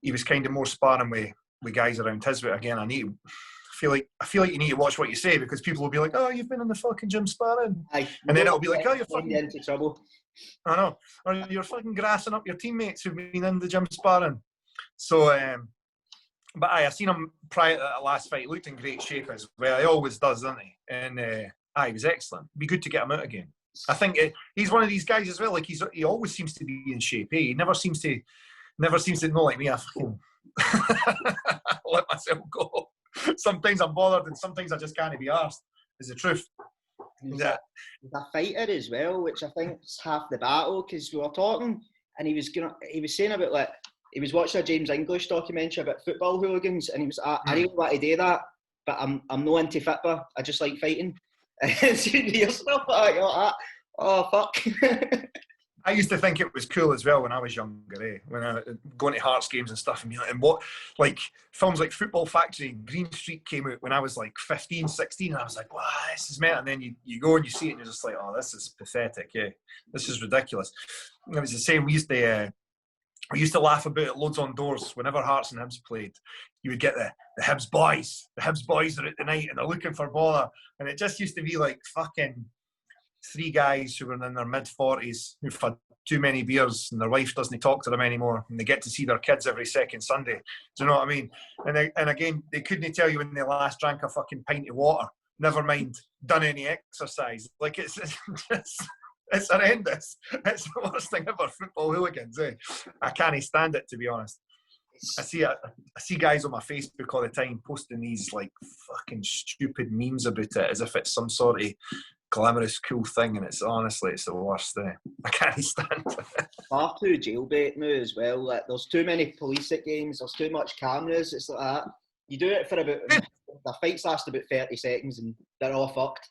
he was kind of more sparring with guys around his weight. Again, I feel like you need to watch what you say, because people will be like, "Oh, you've been in the fucking gym sparring," and then it'll be like, "Oh, you're fucking into trouble." I know, or you're fucking grassing up your teammates who've been in the gym sparring. So, but I seen him prior to that last fight. He looked in great shape as well. He always does, doesn't he? And he was excellent. It'd be good to get him out again. I think he's one of these guys as well. Like, he always seems to be in shape. Eh? He never seems to not like me. I fucking let myself go. Sometimes I'm bothered, and sometimes I just can't be arsed. Is the truth. He's a fighter as well, which I think is half the battle, because we were talking, and he was saying about, like, he was watching a James English documentary about football hooligans, and he was I really want to do that, but I'm no into football. I just like fighting. And seeing yourself like that, oh fuck. I used to think it was cool as well when I was younger, when I going to Hearts games and stuff, and what, like, films like Football Factory and Green Street came out when I was like 15, 16, and I was like, wow, this is mad. And then you go and you see it, and you're just like, oh, this is pathetic, this is ridiculous. And it was the same. We used to laugh about it loads on doors. Whenever Hearts and Hibs played, you would get the Hibs boys. The Hibs boys are out tonight, and they're looking for bother. And it just used to be like fucking 3 guys who were in their mid-40s who've had too many beers, and their wife doesn't talk to them anymore, and they get to see their kids every second Sunday. Do you know what I mean? And again, they couldn't tell you when they last drank a fucking pint of water, never mind done any exercise. Like, it's horrendous. It's the worst thing ever, football hooligans. I can't stand it, to be honest. I see guys on my Facebook all the time posting these, like, fucking stupid memes about it as if it's some sort of glamorous, cool thing, and it's the worst thing. I can't stand it. Far too jailbait now as well. Like, there's too many police at games. There's too much cameras. It's like that. You do it for about the fights last about 30 seconds, and they're all fucked.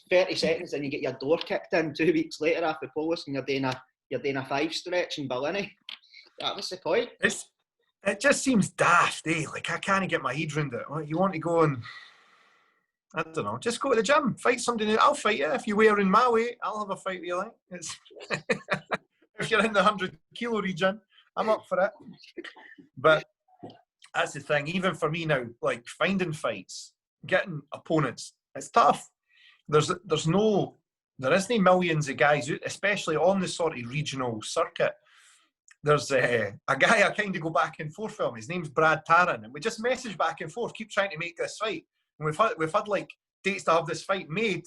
30 seconds, and you get your door kicked in 2 weeks later after police, and you're doing a 5 stretch in Ballini. That was the point. It just seems daft, eh? Like, I can't get my head around it. Like, you want to go and, I don't know, just go to the gym, fight somebody new. I'll fight you. If you wear in my weight, I'll have a fight with you. Like, if you're in the 100 kilo region, I'm up for it. But that's the thing. Even for me now, like, finding fights, getting opponents, it's tough. There isn't millions of guys, especially on the sort of regional circuit. There's a guy I kind of go back and forth with him. His name's Brad Tarrant, and we just message back and forth, keep trying to make this fight. And we've had like dates to have this fight made,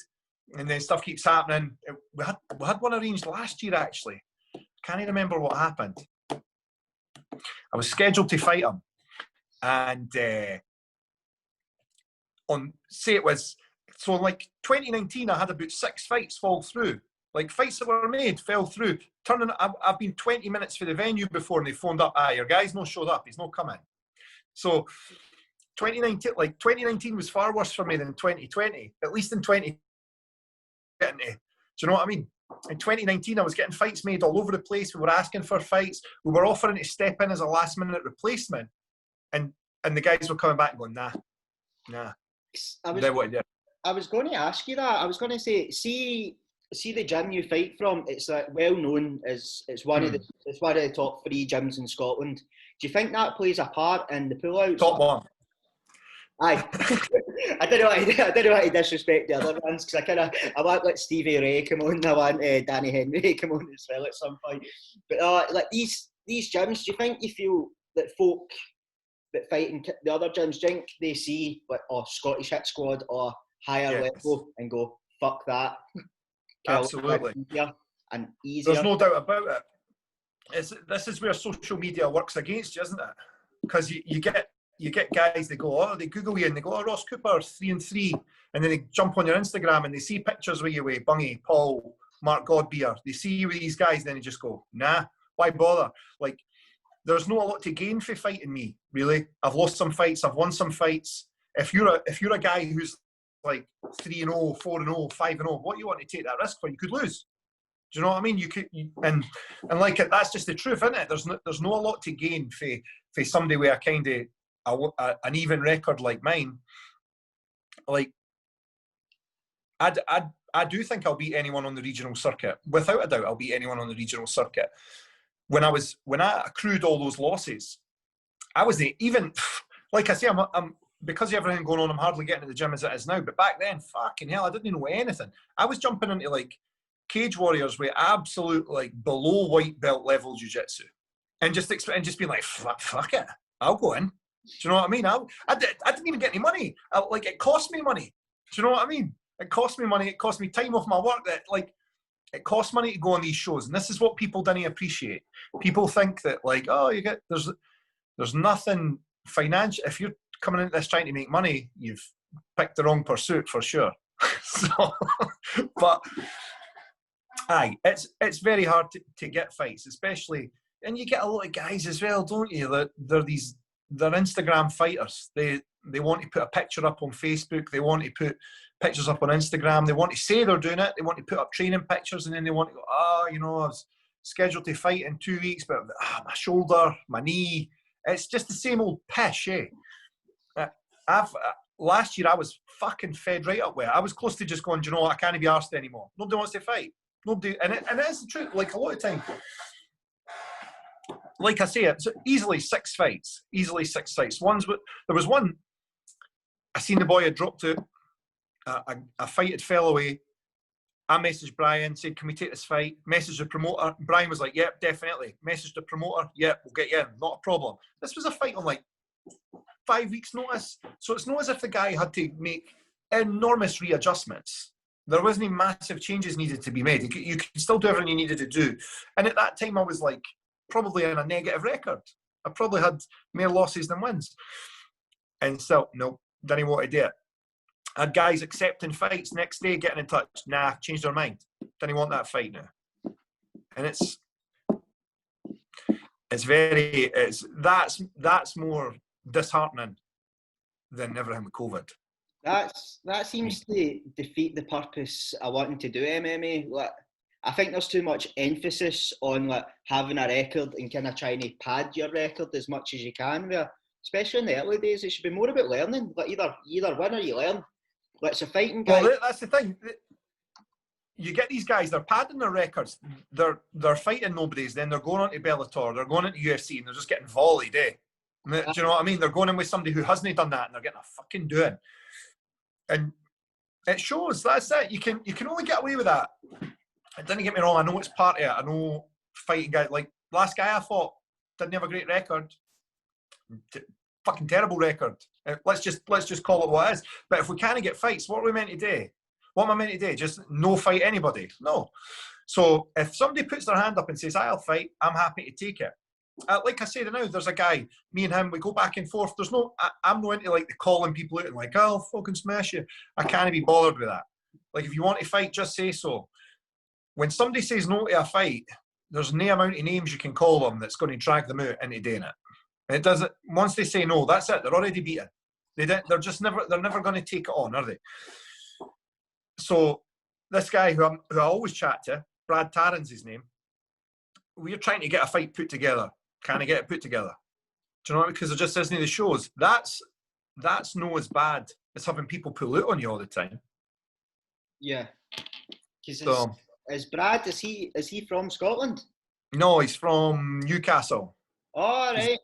and then stuff keeps happening. We had one arranged last year, actually. Can't even remember what happened. I was scheduled to fight him, and like 2019, I had about 6 fights fall through. Like, fights that were made fell through. I've been 20 minutes for the venue before, and they phoned up, your guy's not showed up, he's not coming. So 2019 was far worse for me than 2020. At least in 2020, do you know what I mean? in 2019, I was getting fights made all over the place. We were asking for fights. We were offering to step in as a last-minute replacement. And the guys were coming back and going, nah. I was going to ask you that. I was going to say, see the gym you fight from. It's well known as it's one of the top 3 gyms in Scotland. Do you think that plays a part in the pullouts? Top 1. Aye. I don't know how to disrespect the other ones, because I want like Stevie Ray come on. I want Danny Henry come on as well at some point. But like these gyms, do you feel that folk that fight in the other gyms, think they see like Scottish Hit Squad or higher level and go, fuck that? Absolutely. And easier. There's no doubt about it. This is where social media works against you, isn't it? Because you get guys, they go, they Google you and they go, Ross Cooper, 3-3. And then they jump on your Instagram and they see pictures with you with Bungie, Paul, Mark Godbeer. They see you with these guys, and then they just go, nah, why bother? Like, there's not a lot to gain for fighting me, really. I've lost some fights, I've won some fights. If you're a guy who's like 3-0, 4-0, 5-0, what you want to take that risk for? You could lose. Do you know what I mean? You could, and like that's just the truth, isn't it? There's no a lot to gain for somebody with a kind of an even record like mine. Like, I do think I'll beat anyone on the regional circuit. Without a doubt, I'll beat anyone on the regional circuit. When I accrued all those losses, I was even, like I say, I'm because of everything going on, I'm hardly getting to the gym as it is now. But back then, fucking hell, I didn't know anything. I was jumping into like cage warriors with absolute like below white belt level jiu-jitsu, and just being like, fuck it, I'll go in. Do you know what I mean? I didn't even get any money. It cost me money. Do you know what I mean? It cost me money. It cost me time off my work. It costs money to go on these shows, and this is what people didn't appreciate. People think that there's nothing financial. If you're coming into this trying to make money, you've picked the wrong pursuit for sure. But aye, it's very hard to get fights, especially, and you get a lot of guys as well, don't you? That they're Instagram fighters. They want to put a picture up on Facebook. They want to put pictures up on Instagram. They want to say they're doing it. They want to put up training pictures, and then they want to go, I was scheduled to fight in 2 weeks, but my shoulder, my knee. It's just the same old pish, eh? Last year I was fucking fed right up with it. I was close to just going, do you know what, I can't be arsed anymore. Nobody wants to fight. Nobody, and it is the truth. Like, a lot of time, like I say, it's easily 6 fights. There was one, I seen the boy had dropped out. A fight had fell away. I messaged Brian, said, can we take this fight? Messaged the promoter. Brian was like, yep, definitely. Messaged the promoter, yep, we'll get you in. Not a problem. This was a fight on like 5 weeks' notice. So it's not as if the guy had to make enormous readjustments. There wasn't any massive changes needed to be made. You could still do everything you needed to do. And at that time, I was like, probably in a negative record. I probably had more losses than wins. And still, no, didn't want to do it. I had guys accepting fights next day, getting in touch. Nah, changed their mind. Didn't want that fight now. And that's more disheartening than everything with COVID. That seems to defeat the purpose I wanted to do MMA. Like, I think there's too much emphasis on like having a record and kind of trying to pad your record as much as you can. Where, especially in the early days, it should be more about learning. Like, either win or you learn. Like, it's a fighting guy. Well, that's the thing. You get these guys, they're padding their records. They're fighting nobodies. Then they're going on to Bellator. They're going into UFC, and they're just getting volleyed, eh? Do you know what I mean? They're going in with somebody who hasn't done that, and they're getting a fucking doing. And it shows. That's it. You can only get away with that. And don't get me wrong. I know it's part of it. I know fighting guys, like last guy I fought didn't have a great record. Fucking terrible record. Let's just call it what it is. But if we can't get fights, what are we meant to do? What am I meant to do? Just no fight anybody? No. So if somebody puts their hand up and says, I'll fight, I'm happy to take it. Like I said now, there's a guy, me and him, we go back and forth. There's no, I'm not into like the calling people out and like, oh, I'll fucking smash you. I can't be bothered with that. Like, if you want to fight, just say so. When somebody says no to a fight, there's no amount of names you can call them that's going to drag them out into doing it. And it doesn't. Once they say no, that's it. They're already beaten. They're never going to take it on, are they? So this guy who I always chat to, Brad Tarran's his name. We're trying to get a fight put together. Can I get it put together? Do you know what I mean? Because there just isn't the shows. That's no as bad as having people pull out on you all the time. Yeah. So, is Brad, is he from Scotland? No, he's from Newcastle. All right.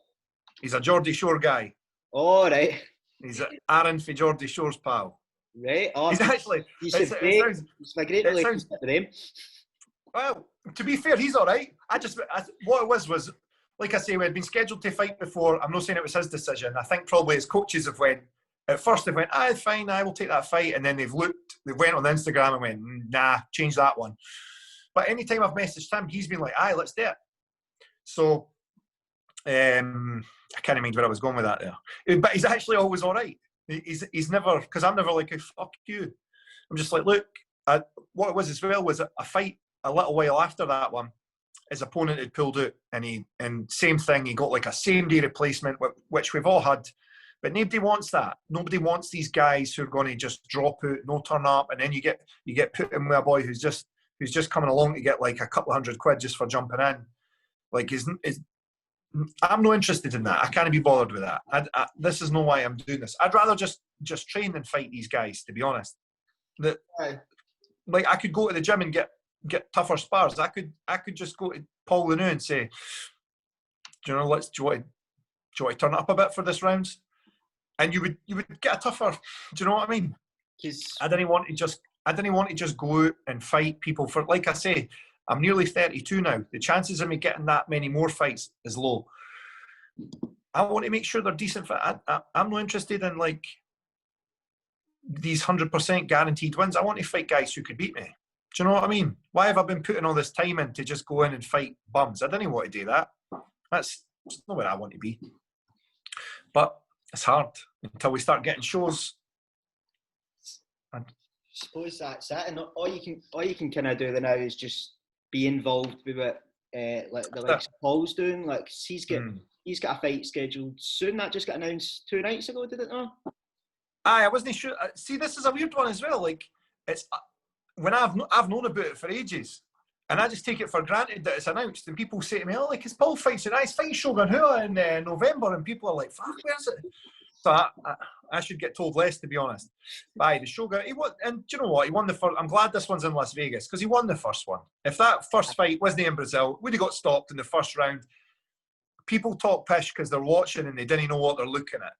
He's a Geordie Shore guy. All right. He's Aaron for Geordie Shore's pal. Right. Oh, He's actually. He's a great relationship with him. Well, to be fair, he's all right. What it was, like I say, we had been scheduled to fight before. I'm not saying it was his decision. I think probably his coaches have went. At first, they went, fine, I will take that fight. And then they went on Instagram and went, nah, change that one. But anytime I've messaged him, he's been like, let's do it. So, I can't remember where I was going with that there. But he's actually always all right. He's never, because I'm never like, fuck you. I'm just like, look, what it was as well was a fight a little while after that one. His opponent had pulled out, and same thing, he got like a same-day replacement, which we've all had. But nobody wants that. Nobody wants these guys who are going to just drop out, no turn up, and then you get put in with a boy who's just coming along to get like a couple of £100 just for jumping in. Like, I'm not interested in that. I can't be bothered with that. This is not why I'm doing this. I'd rather just train than fight these guys, to be honest. Like, I could go to the gym and get tougher spars. I could just go to Paul Lanu and say, do you want to turn it up a bit for this round? And you would get a tougher. Do you know what I mean? I didn't want to just go out and fight people for. Like I say, I'm nearly 32 now. The chances of me getting that many more fights is low. I want to make sure they're decent. I'm not interested in like these 100% guaranteed wins. I want to fight guys who could beat me. Do you know what I mean? Why have I been putting all this time in to just go in and fight bums? I didn't want to do that. That's not where I want to be. But it's hard until we start getting shows. I suppose that's it. And all you can kind of do now is just be involved with it, like the likes of Paul's doing. Like he's got a fight scheduled soon. That just got announced 2 nights ago, did it not? I wasn't sure. See, this is a weird one as well. Like it's when I've known about it for ages, and I just take it for granted that it's announced. And people say to me, "Oh, like his Paul fights a nice fight Shogun Rua in November," and people are like, "Fuck, where's it?" So I should get told less, to be honest. By the Shogun, and do you know what? He won the first. I'm glad this one's in Las Vegas because he won the first one. If that first fight wasn't in Brazil, would have got stopped in the first round. People talk pish because they're watching and they didn't know what they're looking at.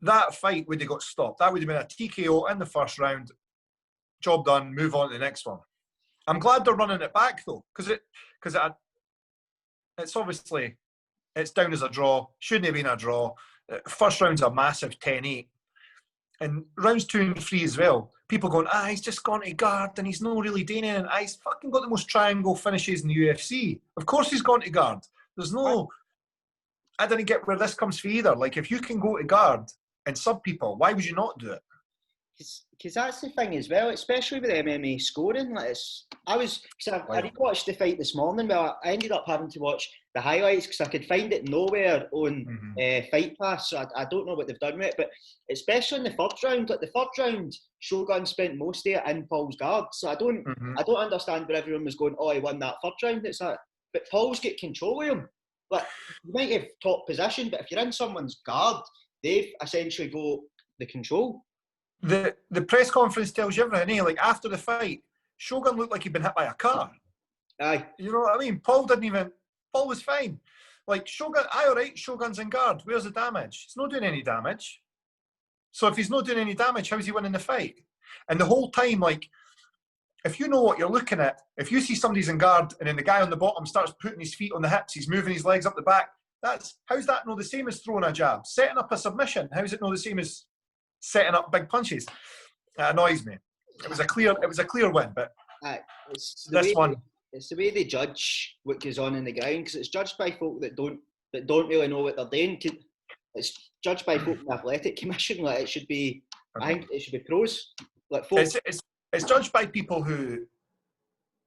That fight would have got stopped. That would have been a TKO in the first round. Job done. Move on to the next one. I'm glad they're running it back though, because it's obviously it's down as a draw. Shouldn't have been a draw. First round's a massive 10-8. And rounds 2 and 3 as well. People going, he's just gone to guard and he's not really doing it. And he's fucking got the most triangle finishes in the UFC. Of course he's gone to guard. There's no... I didn't get where this comes from either. Like, if you can go to guard and sub people, why would you not do it? Because that's the thing as well, especially with MMA scoring. Like I rewatched the fight this morning, but I ended up having to watch the highlights because I could find it nowhere on Fight Pass. So I don't know what they've done with it, but especially in the third round, like the third round, Shogun spent most of it in Paul's guard. So I don't understand where everyone was going, he won that third round. It's like, but Paul's got control of him. Like, you might have top position, but if you're in someone's guard, they've essentially got the control. The press conference tells you everything, eh? Like, after the fight, Shogun looked like he'd been hit by a car. Aye. You know what I mean? Paul was fine. Like, Shogun, all right, Shogun's in guard. Where's the damage? He's not doing any damage. So if he's not doing any damage, how's he winning the fight? And the whole time, like, if you know what you're looking at, if you see somebody's in guard and then the guy on the bottom starts putting his feet on the hips, he's moving his legs up the back, how's that not the same as throwing a jab? Setting up a submission, how's it not the same as setting up big punches? That annoys me. It was a clear win, but it's the way they judge what goes on in the ground, because it's judged by folk that don't really know what they're doing. It's judged by folk in the athletic commission. Like, it should be, I think it should be pros. Like, folk, it's judged by people who,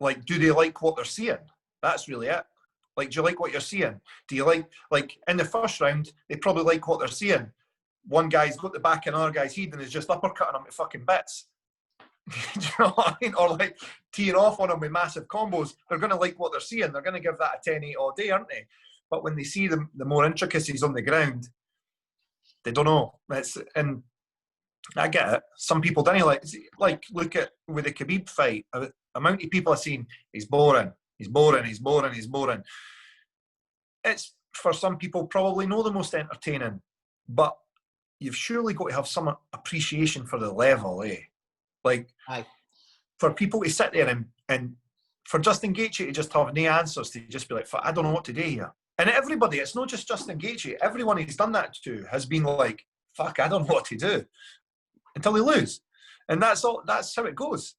like, do they like what they're seeing? That's really it. Like, do you like what you're seeing? Do you like in the first round, they probably like what they're seeing. One guy's got the back of another guy's head and is just uppercutting him to fucking bits. Do you know what I mean? Or like teeing off on him with massive combos. They're going to like what they're seeing. They're going to give that a 10-8 all day, aren't they? But when they see the more intricacies on the ground, they don't know. And I get it. Some people don't like look at with the Khabib fight. The amount of people are saying he's boring. It's for some people probably not the most entertaining, but you've surely got to have some appreciation for the level, eh? Like, aye. For people to sit there and for Justin Gaethje to just have no answers, to just be like, I don't know what to do here. And everybody, it's not just Justin Gaethje, everyone he's done that to has been like, fuck, I don't know what to do, until they lose. And that's how it goes.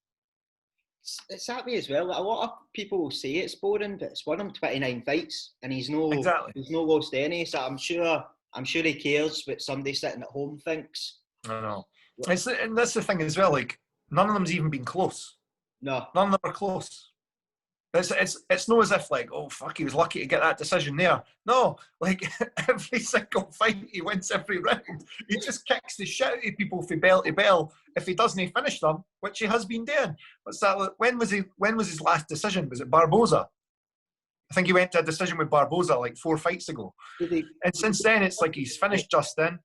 It's that way as well. Like, a lot of people say it's boring, but it's won him 29 fights, and he's no lost any. So I'm sure he cares what somebody sitting at home thinks. I know. And that's the thing as well. Like, none of them's even been close. No, none of them are close. It's not as if like, oh fuck, he was lucky to get that decision there. No, like every single fight he wins every round. He just kicks the shit out of people from bell to bell. If he doesn't finish them, which he has been doing. What's that? When was his last decision? Was it Barboza? I think he went to a decision with Barboza like 4 fights ago. And since then, it's like he's finished Justin,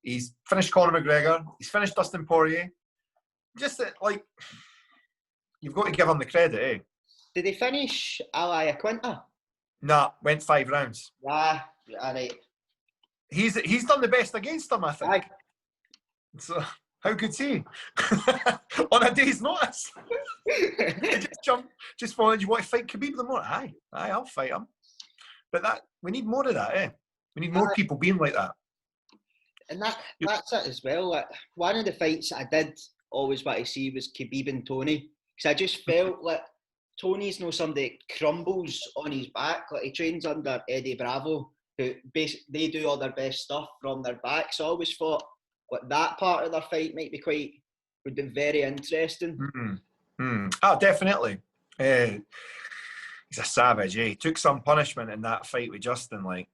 he's finished Conor McGregor, he's finished Dustin Poirier. Just like, you've got to give him the credit, eh? Did he finish Ali Aquinta? Nah, went 5 rounds. Ah, right. He's done the best against him, I think. Aye. So how good's he? On a day's notice. just followed. You want to fight Khabib? Aye, I'll fight him. But we need more of that, eh? We need more people being like that. And that's it as well. Like, one of the fights I did always want to see was Khabib and Tony, because I just felt like Tony's no somebody that crumbles on his back. Like, he trains under Eddie Bravo, who basically they do all their best stuff from their back. So I always thought that part of their fight would be very interesting. Oh, definitely. He's a savage. He took some punishment in that fight with Justin. Like,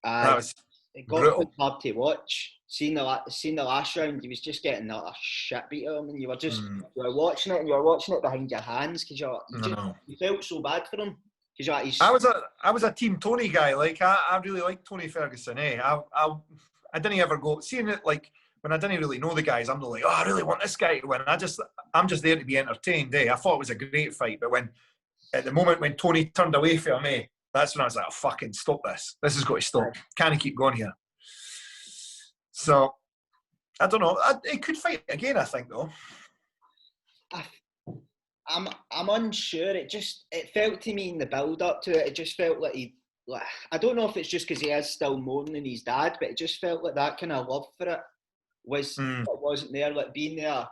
that was brutal. Hard to watch. Seen the last round, he was just getting a shit beat of him, and you were just you were watching it behind your hands because you felt so bad for him. I was a Team Tony guy. Like, I really like Tony Ferguson. I didn't ever go seeing it like when I didn't really know the guys. I'm not like, oh, I really want this guy to win. I'm just there to be entertained. I thought it was a great fight, but at the moment when Tony turned away from me, that's when I was like, oh, fucking stop this. This has got to stop. Can't keep going here. So, I don't know. He could fight again, I think, though. I'm unsure. It felt to me in the build-up to it, it just felt like I don't know if it's just because he is still mourning his dad, but it just felt like that kind of love for it wasn't there. Like, being there,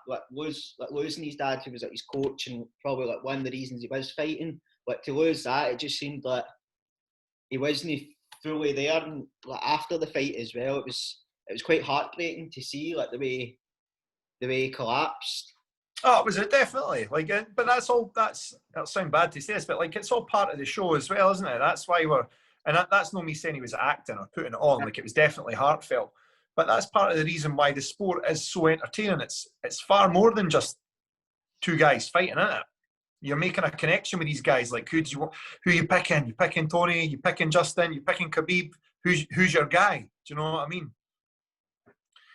losing his dad, who was like his coach and probably like one of the reasons he was fighting. Like, to lose that, it just seemed like he wasn't fully there. And like, after the fight as well, it was quite heartbreaking to see like the way he collapsed. Oh, was it definitely like? But that'll sound bad to say this, but like, it's all part of the show as well, isn't it? That's why that's not me saying he was acting or putting it on. Like, it was definitely heartfelt. But that's part of the reason why the sport is so entertaining. It's far more than just 2 guys fighting, isn't it? You're making a connection with these guys. Like, who you picking? You picking Tony? You picking Justin? You picking Khabib? Who's your guy? Do you know what I mean?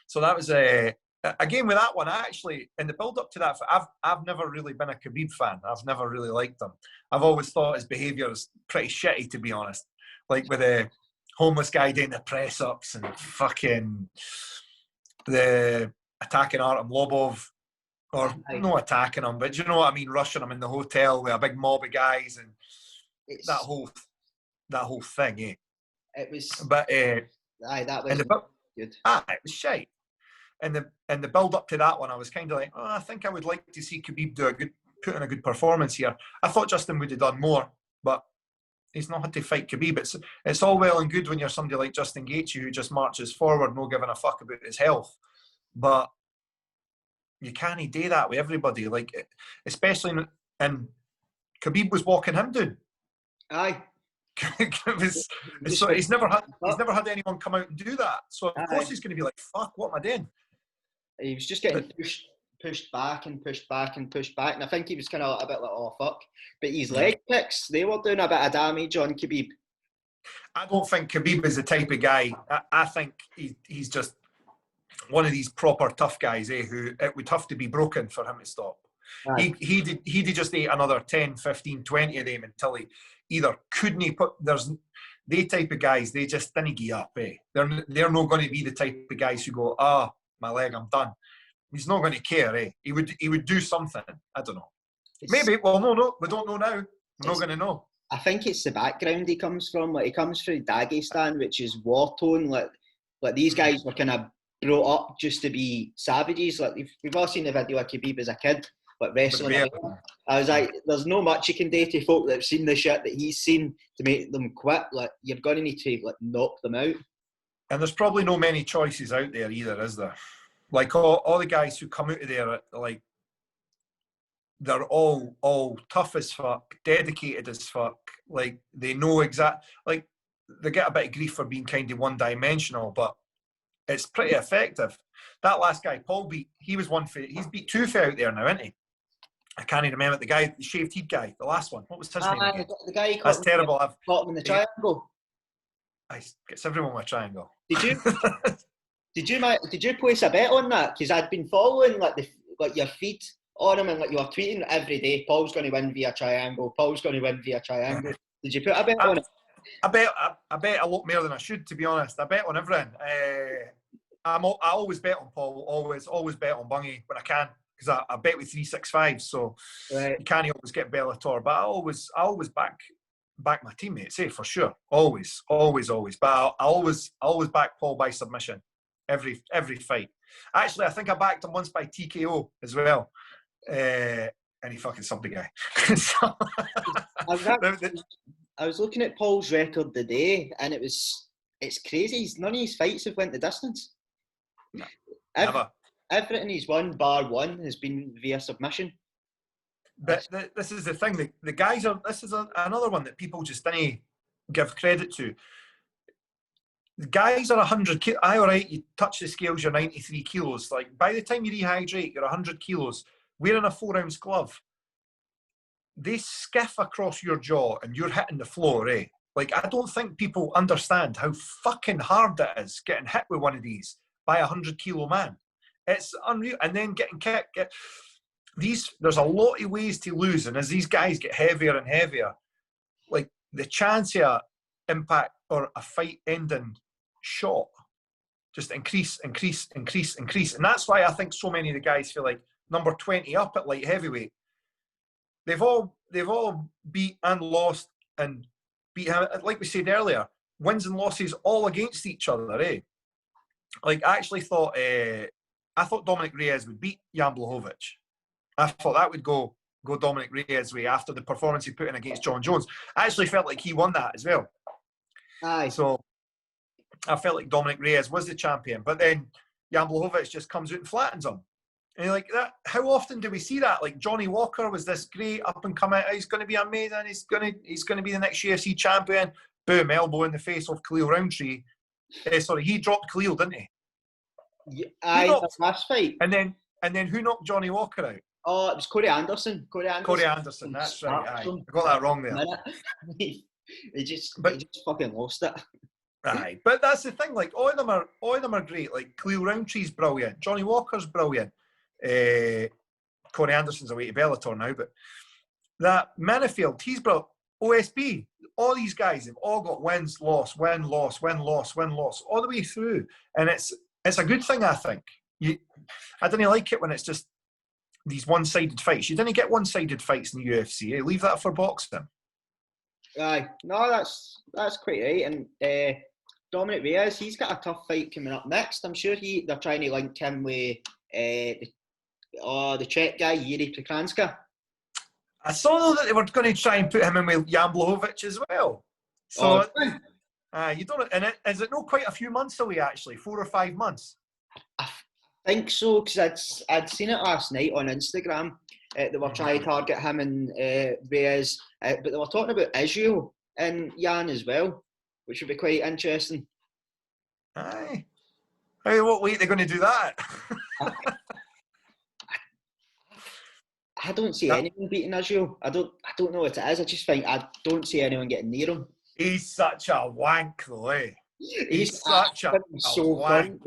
So that was again with that one. I actually, in the build up to that, I've never really been a Khabib fan. I've never really liked him. I've always thought his behaviour was pretty shitty, to be honest. Like with the homeless guy doing the press ups and fucking the attacking Artem Lobov, or no attacking him, but you know what I mean, rushing him in the hotel with a big mob of guys and that whole thing. It was, but that was good. It was shite. And the build up to that one, I was kind of like, I think I would like to see Khabib put in a good performance here. I thought Justin would have done more, but he's not had to fight Khabib. It's all well and good when you're somebody like Justin Gaethje who just marches forward, no giving a fuck about his health. But you can't do that with everybody. Like, especially and Khabib was walking him down. Aye. He's never had anyone come out and do that. So of course he's going to be like, fuck, what am I doing? He was just getting pushed back and pushed back and pushed back, and I think he was kind of a bit like, oh fuck. But his leg kicks, they were doing a bit of damage on Khabib. I don't think Khabib is the type of guy. I think he's just one of these proper tough guys, who it would have to be broken for him to stop. Right. He did just eat another 10, 15, 20 of them until he either couldn't put. There's they type of guys, they just didn't give up. They're not going to be the type of guys who go, my leg, I'm done. He's not going to care. He would do something. I don't know. Maybe. Well, no, we don't know now. We're not going to know. I think it's the background he comes from. Like, he comes from Dagestan, which is war-torn. Like these guys were kind of brought up just to be savages. Like, we've all seen the video of Khabib as a kid, like wrestling. I was like, there's no much you can do to folk that have seen the shit that he's seen to make them quit. Like, you're going to need to knock them out. And there's probably no many choices out there either, is there? Like, all the guys who come out of there, like, they're all tough as fuck, dedicated as fuck. Like, they know like, they get a bit of grief for being kind of one-dimensional, but it's pretty effective. That last guy, Paul beat, he's beat two for out there now, isn't he? I can't even remember the guy, the shaved head guy, the last one. What was his name again? The guy that's terrible. Caught him in the triangle. Gets everyone with a triangle. Did you place a bet on that? Because I'd been following like your feed on him, and like you were tweeting every day, Paul's going to win via triangle. Paul's going to win via triangle. Did you put a bet on it? I bet a lot more than I should, to be honest. I bet on everything. I always bet on Paul. Always bet on Bungie when I can, because I bet with 365. So right. You can't always get Bellator, but I always back my teammates. For sure. Always. But I always back Paul by submission. Every fight. Actually, I think I backed him once by TKO as well. And he fucking subbed the guy. I was looking at Paul's record today, and it's crazy. None of his fights have went the distance. No, never. Everything he's won, bar one, has been via submission. But this is the thing. The guys are. This is another one that people just didn't give credit to. The guys are 100 kilos. All right, you touch the scales, you're 93 kilos. Like, by the time you rehydrate, you're 100 kilos. Wearing a 4-ounce glove, they skiff across your jaw and you're hitting the floor, Like, I don't think people understand how fucking hard it is getting hit with one of these by a 100-kilo man. It's unreal. And then getting kicked. There's a lot of ways to lose, and as these guys get heavier and heavier, like, the chance of impact or a fight ending shot just increase. And that's why I think so many of the guys feel like number 20 up at light heavyweight, they've all beat and lost and beat, like we said earlier, wins and losses all against each other, Like, I actually thought Dominic Reyes would beat Jan Blachowicz. I thought that would go Dominic Reyes' way after the performance he put in against John Jones. I actually felt like he won that as well. Aye. So I felt like Dominic Reyes was the champion, but then Jan Blachowicz just comes out and flattens him. And you're like, that, how often do we see that? Like, Johnny Walker was this great up and coming. He's going to be amazing. He's going to be the next UFC champion. Boom, elbow in the face of Khalil Roundtree. He dropped Khalil, didn't he? Yeah, last fight. And then who knocked Johnny Walker out? Oh, it was Corey Anderson. Corey Anderson, that's right. Aye. I got that wrong there. He just fucking lost it. Aye, but that's the thing. Like, all of them are great. Like, Khalil Roundtree's brilliant. Johnny Walker's brilliant. Corey Anderson's away to Bellator now, but that Manifield, he's brought OSB. All these guys have all got wins, loss, win, loss, all the way through, and it's a good thing, I think. I don't like it when it's just these one-sided fights. You didn't get one-sided fights in the UFC. Leave that for boxing. Aye, no, that's quite right. And Dominic Reyes, he's got a tough fight coming up next. I'm sure they're trying to link him with the Czech guy, Yuri Prokranska. I saw that they were going to try and put him in with Jan Blachowicz as well. So, you don't. And is it not quite a few months away? Actually, 4 or 5 months. I think so, because I'd seen it last night on Instagram. They were trying to target him and Reyes, but they were talking about Israel and Jan as well, which would be quite interesting. Aye. What weight are they going to do that? I don't see anyone beating Israel. I don't know what it is. I just think I don't see anyone getting near him. He's such a wank, though, eh? He's such a so wank.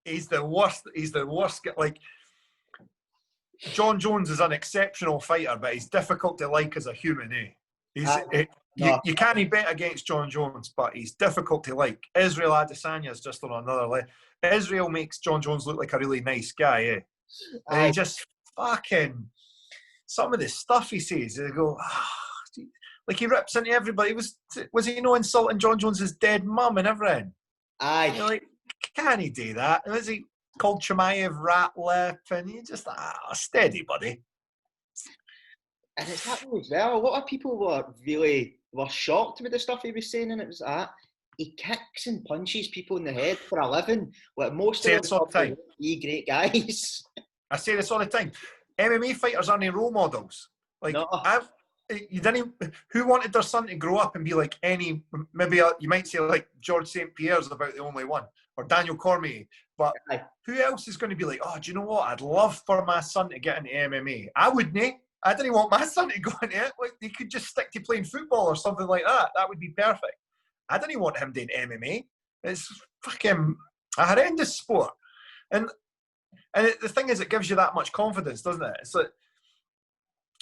He's the worst. He's the worst. Like, John Jones is an exceptional fighter, but he's difficult to like as a human, eh? You can't bet against John Jones, but he's difficult to like. Israel Adesanya is just on another level. Israel makes John Jones look like a really nice guy, eh? And he just fucking, some of the stuff he says, they go, like he rips into everybody. Was he insulting John Jones's dead mum and everything? Aye. You're like, can he do that? And is he called Chimaev rat lip? And you just, steady, buddy. And it's happening as well. A lot of people were shocked with the stuff he was saying, and it was that he kicks and punches people in the head for a living. Like most of them are great guys. I say this all the time. MMA fighters aren't role models. Like, no. Who wanted their son to grow up and be like you might say like George St. Pierre's about the only one, or Daniel Cormier, but who else is going to be like, oh, do you know what? I'd love for my son to get into MMA. I wouldn't. I didn't want my son to go into it. Like, he could just stick to playing football or something like that. That would be perfect. I didn't want him doing MMA. It's fucking a horrendous sport. And the thing is, it gives you that much confidence, doesn't it? It's like,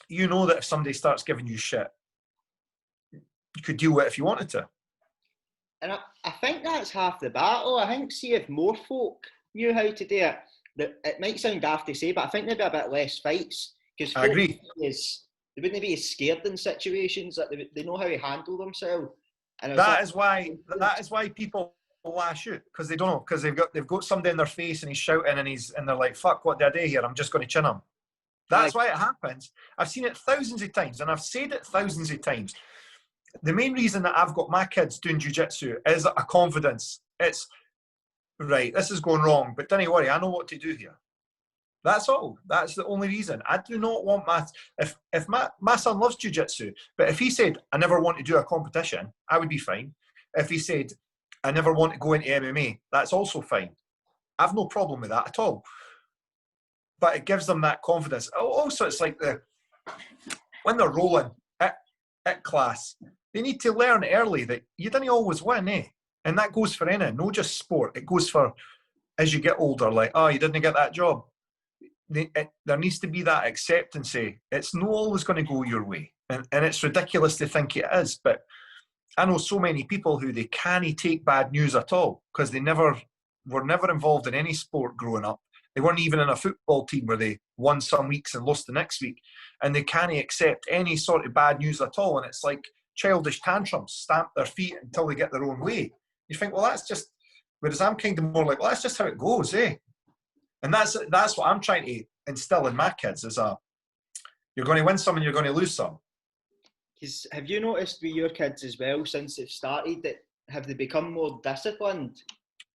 you know that if somebody starts giving you shit, you could deal with it if you wanted to. And I think that's half the battle. I think, see, if more folk knew how to do it, it might sound daft to say, but I think there'd be a bit less fights. Because I agree. They wouldn't be as scared in situations that they know how to handle themselves. And that is why people lash out, because they don't know, because they've got somebody in their face and he's shouting and they're like, fuck, what did I do here? I'm just going to chin him. That's why it happens. I've seen it thousands of times, and I've said it thousands of times. The main reason that I've got my kids doing jiu-jitsu is a confidence. It's, right, this is going wrong, but don't worry, I know what to do here. That's all. That's the only reason. I do not want if my son loves jiu-jitsu, but if he said, I never want to do a competition, I would be fine. If he said, I never want to go into MMA, that's also fine. I have no problem with that at all. But it gives them that confidence. Also, it's like when they're rolling at class, they need to learn early that you didn't always win, eh? And that goes for any, not just sport. It goes for, as you get older, like, oh, you didn't get that job. There needs to be that acceptance. It's not always going to go your way. And it's ridiculous to think it is. But I know so many people who they can't take bad news at all because they were never involved in any sport growing up. They weren't even in a football team where they won some weeks and lost the next week. And they can't accept any sort of bad news at all. And it's like childish tantrums, stamp their feet until they get their own way. You think, well, that's just, whereas I'm kind of more like, well, that's just how it goes, eh? And that's what I'm trying to instill in my kids is you're going to win some and you're going to lose some. Because have you noticed with your kids as well, since they've started, that have they become more disciplined?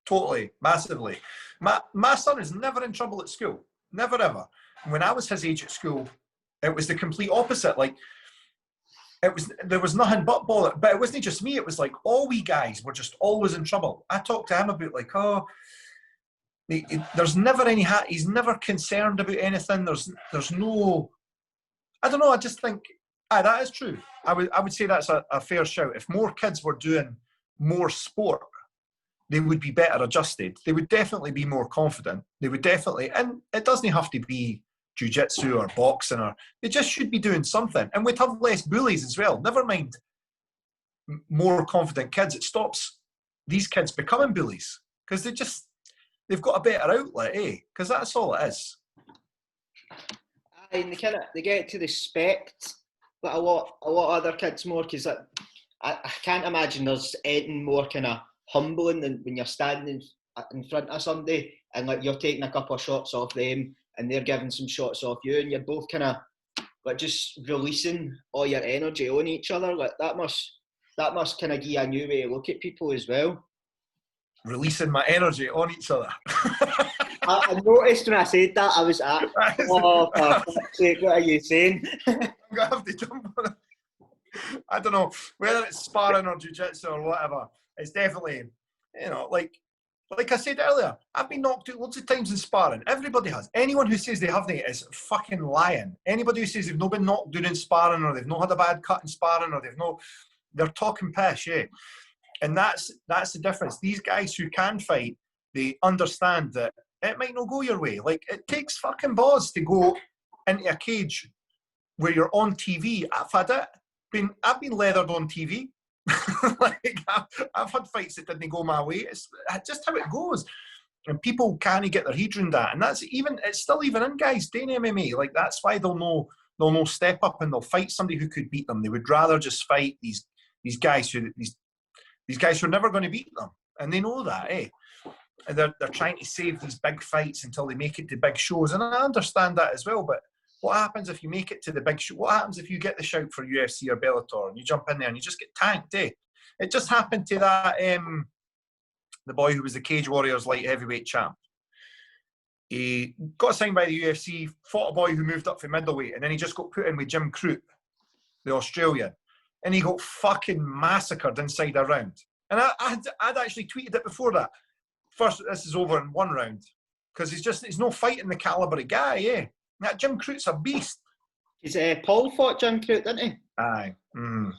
Totally, massively. My son is never in trouble at school, never ever. When I was his age at school, it was the complete opposite. Like there was nothing but ball. But it wasn't just me. It was like all we guys were just always in trouble. I talked to him about like, there's never any he's never concerned about anything. There's no, I don't know. I just think that is true. I would say that's a fair shout. If more kids were doing more sport, they would be better adjusted. They would definitely be more confident. They would definitely, and it doesn't have to be jiu-jitsu or boxing, or they just should be doing something. And we'd have less bullies as well. Never mind more confident kids. It stops these kids becoming bullies because they've got a better outlet, eh? Because that's all it is. And they get to respect like a lot of other kids more, because I can't imagine there's anything more kind of humbling than when you're standing in front of somebody and like you're taking a couple of shots off them and they're giving some shots off you, and you're both kind of like just releasing all your energy on each other. Like that must kind of give you a new way to look at people as well. Releasing my energy on each other. I noticed when I said that, I was at, oh, for fuck's sake, what are you saying? I'm going to have to jump on it. I don't know, whether it's sparring or jiu-jitsu or whatever, it's definitely, like, Like I said earlier, I've been knocked out loads of times in sparring. Everybody has. Anyone who says they haven't is fucking lying. Anybody who says they've not been knocked down in sparring, or they've not had a bad cut in sparring, or they're talking piss, yeah. And that's the difference. These guys who can fight, they understand that it might not go your way. Like, it takes fucking balls to go into a cage where you're on TV. I've had it. I've been leathered on TV. Like, I've had fights that didn't go my way. It's just how it goes, and people can't get their head around that. And it's still even in guys doing MMA. Like, that's why they'll no step up and they'll fight somebody who could beat them. They would rather just fight these guys who are never going to beat them, and they know that, eh? And they're trying to save these big fights until they make it to big shows, and I understand that as well. But what happens if you make it to the big show? What happens if you get the shout for UFC or Bellator and you jump in there and you just get tanked, eh? It just happened to that the boy who was the Cage Warriors light heavyweight champ. He got signed by the UFC, fought a boy who moved up from middleweight, and then he just got put in with Jim Crute, the Australian, and he got fucking massacred inside a round. And I'd actually tweeted it before that. First, this is over in one round, because he's no fighting the calibre of guy, eh? That Jim Crute's a beast. Paul fought Jim Crute, didn't he? Aye.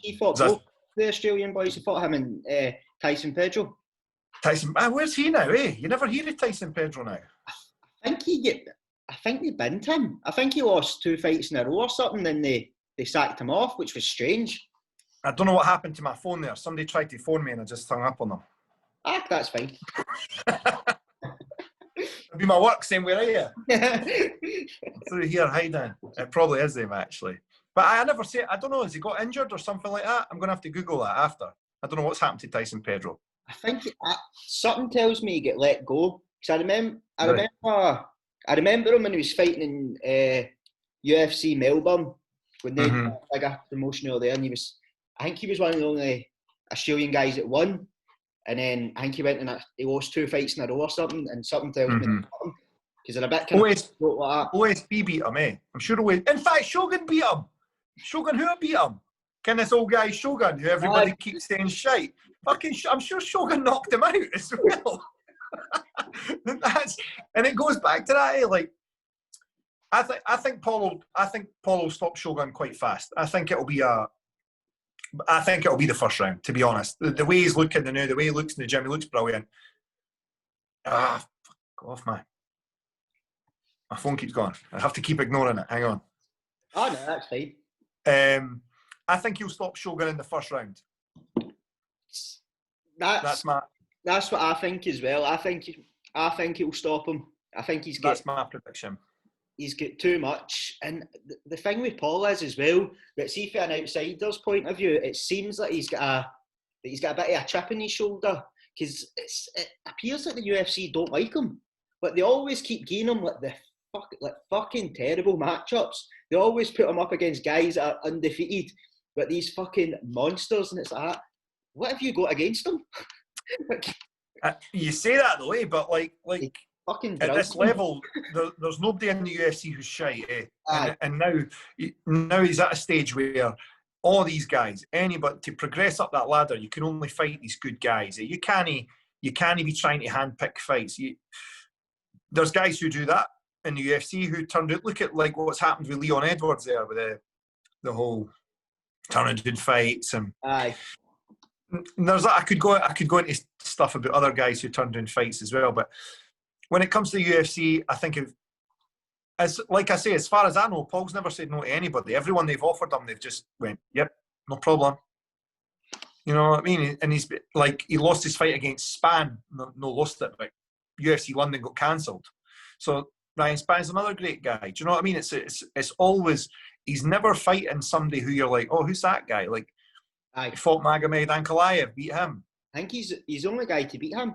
He fought both the Australian boys. He fought him and Tyson Pedro. Tyson, where's he now, eh? You never hear of Tyson Pedro now. I think they binned him. I think he lost 2 fights in a row or something, then they sacked him off, which was strange. I don't know what happened to my phone there. Somebody tried to phone me and I just hung up on them. That's fine. It'll be my work saying, where are you? Through here hiding. It probably is him, actually. But I never say, I don't know, has he got injured or something like that? I'm going to have to Google that after. I don't know what's happened to Tyson Pedro. I think something tells me he get let go. Because I remember him when he was fighting in UFC Melbourne, when they did a bigger promotion over there, and I think he was one of the only Australian guys that won. And then I think he went and he lost 2 fights in a row or something, and something tells me because they're a bit kind of like that. OSB beat him, eh? I'm sure in fact, Shogun beat him. Shogun who beat him? Can this old guy Shogun, who everybody keeps saying shite? I'm sure Shogun knocked him out as well. And it goes back to that, eh? Like, I think Paul will stop Shogun quite fast. I think it'll be the first round, to be honest. The way he's looking now, the way he looks in the gym, he looks brilliant. Fuck off, man. My phone keeps going. I have to keep ignoring it. Hang on. Oh, no, that's fine. I think he'll stop Shogun in the first round. That's what I think as well. I think he'll stop him. I think that's my prediction. He's got too much, and the thing with Paul is as well. But see, from an outsider's point of view, it seems like he's got a bit of a chip in his shoulder, because it appears that the UFC don't like him, but they always keep giving him fucking terrible matchups. They always put him up against guys that are undefeated, but these fucking monsters, and it's like, what have you got against them? You say that though, eh? But like at this level, there's nobody in the UFC who's shy, eh? And now he's at a stage where all these guys, anybody to progress up that ladder, you can only fight these good guys. Eh? You can't be trying to handpick fights. There's guys who do that in the UFC who turned out. Look at like what's happened with Leon Edwards there with the whole turning down fights and. There's that. I could go into stuff about other guys who turned down fights as well, but when it comes to the UFC, I think like I say, as far as I know, Paul's never said no to anybody. Everyone they've offered him, they've just went, yep, no problem. You know what I mean? And he's like, he lost his fight against Spann, no lost it, but UFC London got cancelled. So Ryan Spann's another great guy. Do you know what I mean? It's always, he's never fighting somebody who you're like, oh, who's that guy? Like, he fought Magomed Ankalaev, beat him. I think he's the only guy to beat him.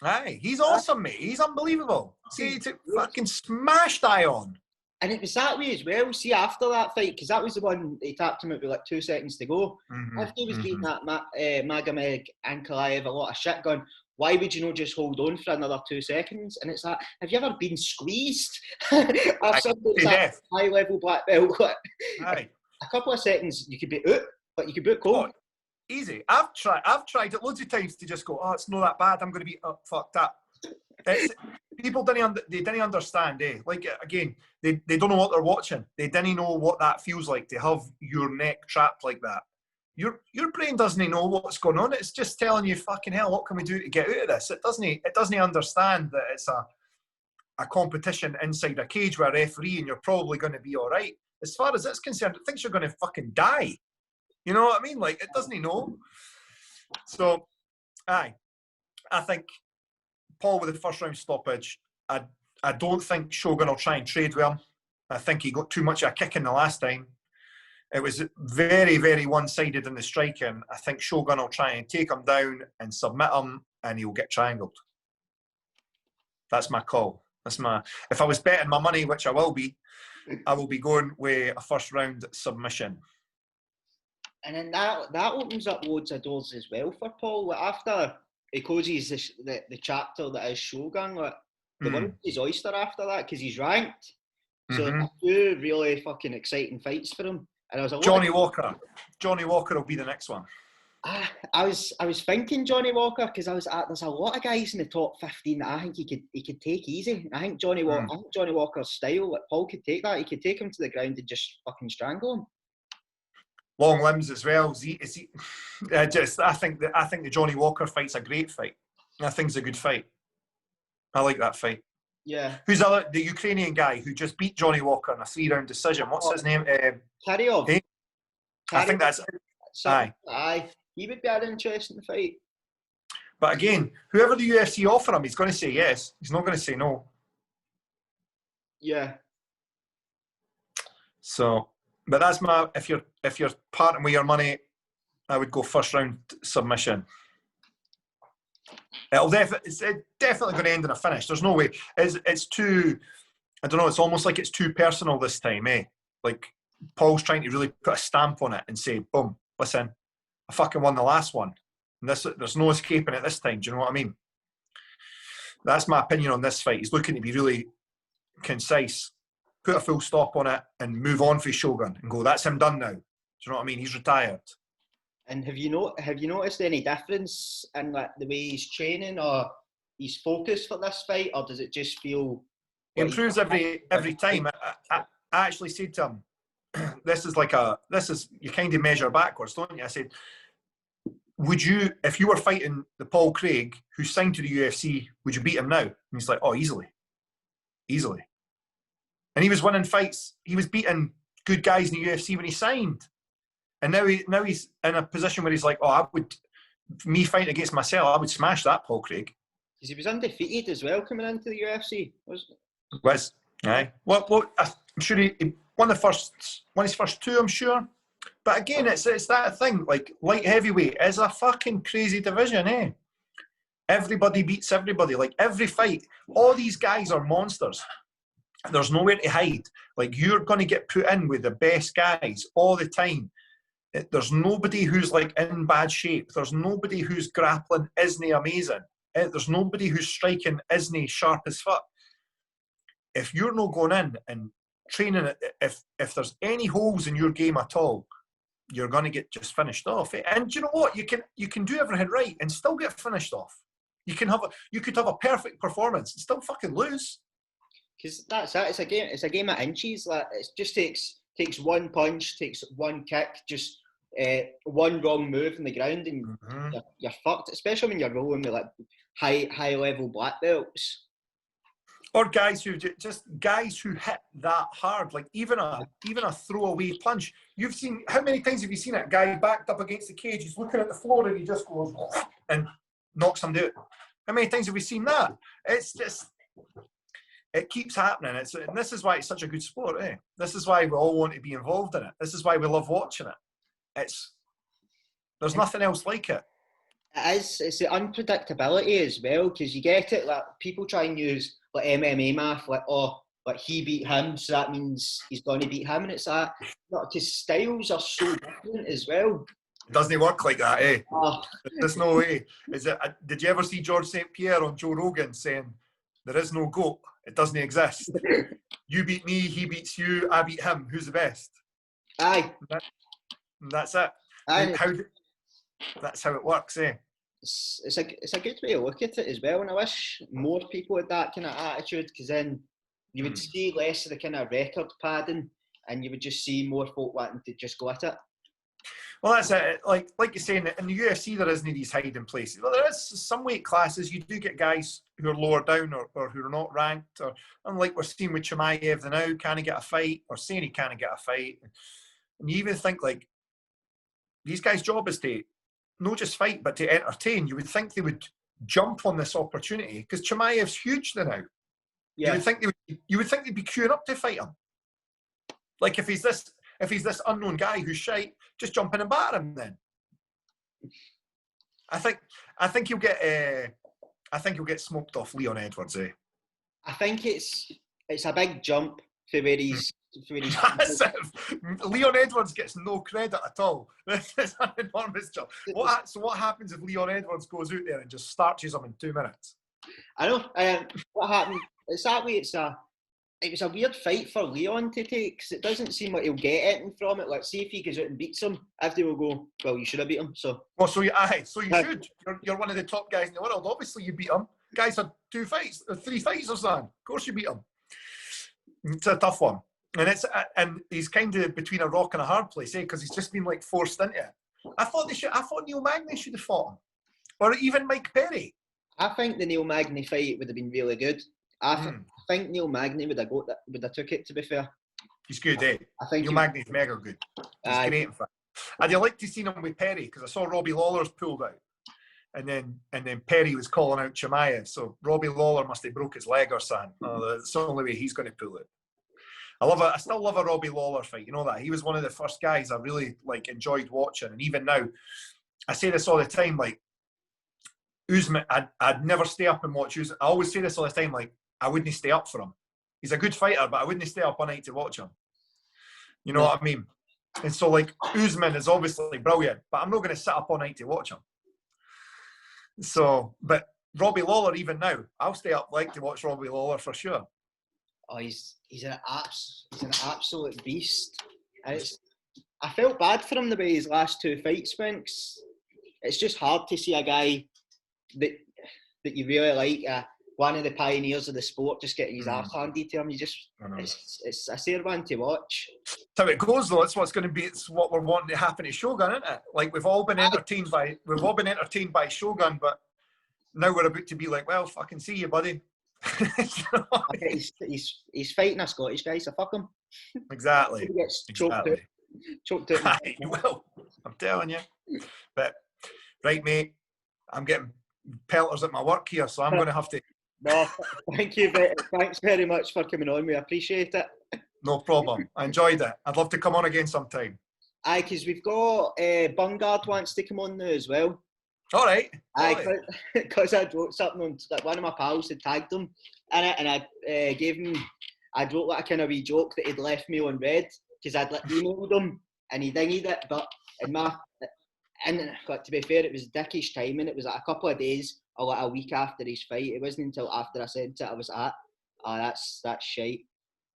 Aye, he's awesome, mate. He's unbelievable. See, he fucking smashed Ion. And it was that way as well. See, after that fight, because that was the one he tapped him out with like 2 seconds to go. After he was beating that Magomed Ankalaev a lot of shit, going, why would you not just hold on for another 2 seconds? And it's like, have you ever been squeezed? I've somebody that's high level black belt. Aye. A couple of seconds, you could be out, but you could be cold. Easy. I've tried it loads of times to just go, oh, it's not that bad. I'm going to be fucked up. People they didn't understand, eh? Like, again, they don't know what they're watching. They didn't know what that feels like to have your neck trapped like that. Your brain doesn't know what's going on. It's just telling you, fucking hell, what can we do to get out of this? It doesn't understand that it's a competition inside a cage with a referee and you're probably going to be all right. As far as it's concerned, it thinks you're going to fucking die. You know what I mean? Like, it doesn't know. So, I think Paul with the first round stoppage. I don't think Shogun will try and trade with him. I think he got too much of a kick in the last time. It was very, very one-sided in the striking. I think Shogun will try and take him down and submit him, and he'll get triangled. That's my call. If I was betting my money, which I will be going with a first round submission. And then that opens up loads of doors as well for Paul. Like, after he closes the chapter that is Shogun, like, the world's his oyster after that because he's ranked. So two really fucking exciting fights for him. And I was Johnny Walker will be the next one. I was thinking Johnny Walker because there's a lot of guys in the top 15 that I think he could take easy. I think Johnny Walker's style, like, Paul could take that. He could take him to the ground and just fucking strangle him. Long limbs as well. I think the Johnny Walker fight's a great fight. I think it's a good fight. I like that fight. Yeah. Who's the Ukrainian guy who just beat Johnny Walker in a 3-round decision? What's his name? Karyov. Hey? I think that's aye. He would be an interesting fight. But again, whoever the UFC offer him, he's going to say yes. He's not going to say no. Yeah. So, but that's my. If you're parting with your money, I would go first round submission. It's definitely going to end in a finish. There's no way. It's too. I don't know. It's almost like it's too personal this time, eh? Like Paul's trying to really put a stamp on it and say, "Boom, listen, I fucking won the last one. And there's no escaping it this time." Do you know what I mean? That's my opinion on this fight. He's looking to be really concise, put a full stop on it, and move on for Shogun and go, "That's him done now." Do you know what I mean? He's retired. And have you noticed any difference in, like, the way he's training or his focus for this fight, or does it just feel? He improves every time. I actually said to him, "This is you kind of measure backwards, don't you?" I said, "Would you, if you were fighting the Paul Craig who signed to the UFC, would you beat him now?" And he's like, "Oh, easily." And he was winning fights. He was beating good guys in the UFC when he signed. And now he's in a position where he's like, "Oh, me fighting against myself, I would smash that Paul Craig." Because he was undefeated as well coming into the UFC. Aye. Well, I'm sure he won his first two, I'm sure. But again, it's that thing, like, light heavyweight is a fucking crazy division, eh? Everybody beats everybody. Like, every fight, all these guys are monsters. There's nowhere to hide. Like, you're going to get put in with the best guys all the time. There's nobody who's, like, in bad shape. There's nobody who's grappling isn't amazing. There's nobody who's striking isn't sharp as fuck. If you're not going in and training it, if there's any holes in your game at all, you're going to get just finished off. And do you know what? You can do everything right and still get finished off. You could have a perfect performance and still fucking lose. Because that's it. It's a game of inches. Like, it just takes one punch, takes one kick, just one wrong move in the ground, and you're fucked. Especially when you're rolling with, like, high level black belts. Or guys who hit that hard, like even a throwaway punch. You've seen, how many times have you seen it? A guy backed up against the cage, he's looking at the floor and he just goes and knocks him down. How many times have we seen that? It's just, it keeps happening. And this is why it's such a good sport, eh? This is why we all want to be involved in it. This is why we love watching it. There's nothing else like it. It's the unpredictability as well, because you get it, like, people try and use, like, MMA math, like, oh, like, he beat him, so that means he's going to beat him, and it's that, because styles are so different as well. It doesn't work like that, eh? There's no way. Did you ever see George St. Pierre on Joe Rogan saying, "There is no GOAT, it doesn't exist. You beat me, he beats you, I beat him, who's the best?" Aye. That's it. Aye. That's how it works, eh? it's a good way to look at it as well, and I wish more people had that kind of attitude, because then you would see less of the kind of record padding, and you would just see more folk wanting to just go at it. Well, that's it. Like you're saying, in the UFC there isn't these hiding places. Well, there is some weight classes. You do get guys who are lower down or who are not ranked, or unlike we're seeing with Chimaev now, can he get a fight, or saying he can't get a fight. And you even think like these guys' job is to not just fight but to entertain. You would think they would jump on this opportunity because Chimaev's huge now. Yeah. You would think they'd be queuing up to fight him. Like if he's this unknown guy who's shite, just jump in and batter him then. I think he'll get smoked off Leon Edwards, eh? I think it's a big jump for where he's Leon Edwards gets no credit at all. This is an enormous jump. So what happens if Leon Edwards goes out there and just starches him in 2 minutes? I know. What happened? It's that way. It was a weird fight for Leon to take, because it doesn't seem like he'll get anything from it. Let's see if he goes out and beats him. If they will go, well, you should have beat him. So you should. You're one of the top guys in the world. Obviously, you beat him. Guys had 3 fights or something. Of course, you beat him. It's a tough one, and he's kind of between a rock and a hard place, eh? Because he's just been like forced into it. I thought Neil Magny should have fought him, or even Mike Perry. I think the Neil Magny fight would have been really good. I think Neil Magny would have took it, to be fair. He's good, eh? I think Neil Magny's mega good. He's great, in fact. I'd like to see him with Perry, because I saw Robbie Lawler's pulled out. And then Perry was calling out Chimaev. So Robbie Lawler must have broke his leg or something. That's the only way he's going to pull it. I still love a Robbie Lawler fight. You know that? He was one of the first guys I really enjoyed watching. And even now, I say this all the time, like Usman, I'd never stay up and watch Usman. I always say this all the time, like, I wouldn't stay up for him. He's a good fighter, but I wouldn't stay up all night to watch him. You know what I mean? And so, like, Usman is obviously brilliant, but I'm not going to sit up all night to watch him. So, but Robbie Lawler, even now, I'll stay up to watch Robbie Lawler for sure. Oh, he's an absolute beast. And I felt bad for him the way his last 2 fights went. It's just hard to see a guy that you really like, one of the pioneers of the sport, just getting his arse handed to him. It's a fair one to watch. That's how it goes, though. It's what's going to be. It's what we're wanting to happen to Shogun, isn't it? Like we've all been entertained by Shogun, but now we're about to be like, well, fucking see you, buddy. He's fighting a Scottish guy, so fuck him. Exactly. He gets choked out. He will. I'm telling you. But right, mate, I'm getting pelters at my work here, so I'm going to have to. No, thank you. Thanks very much for coming on. We appreciate it. No problem. I enjoyed it. I'd love to come on again sometime. Aye, because we've got Bungard wants to come on now as well. All right. Aye, because I wrote something on, like, one of my pals had tagged him in it, and I gave him. I wrote like a kind of wee joke that he'd left me on red, because I'd emailed him and he dinged it, but to be fair, it was dickish timing. It was like a couple of days or like a week after his fight. It wasn't until after I sent it I was at, that's shite.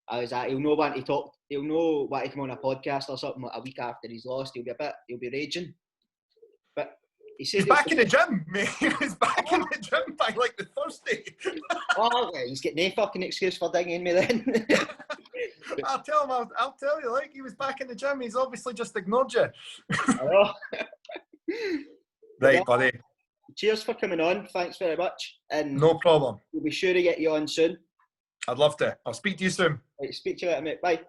I was at, he'll know when to talk, he'll know when to come on a podcast or something like a week after he's lost. He'll be raging. But he's back in the gym, mate. He was back in the gym by like the Thursday. Oh, yeah, he's got no fucking excuse for dinging me then. I'll tell you, like, he was back in the gym. He's obviously just ignored you. Right, buddy. Cheers for coming on. Thanks very much. And no problem. We'll be sure to get you on soon. I'd love to. I'll speak to you soon. Right, speak to you later, mate. Bye.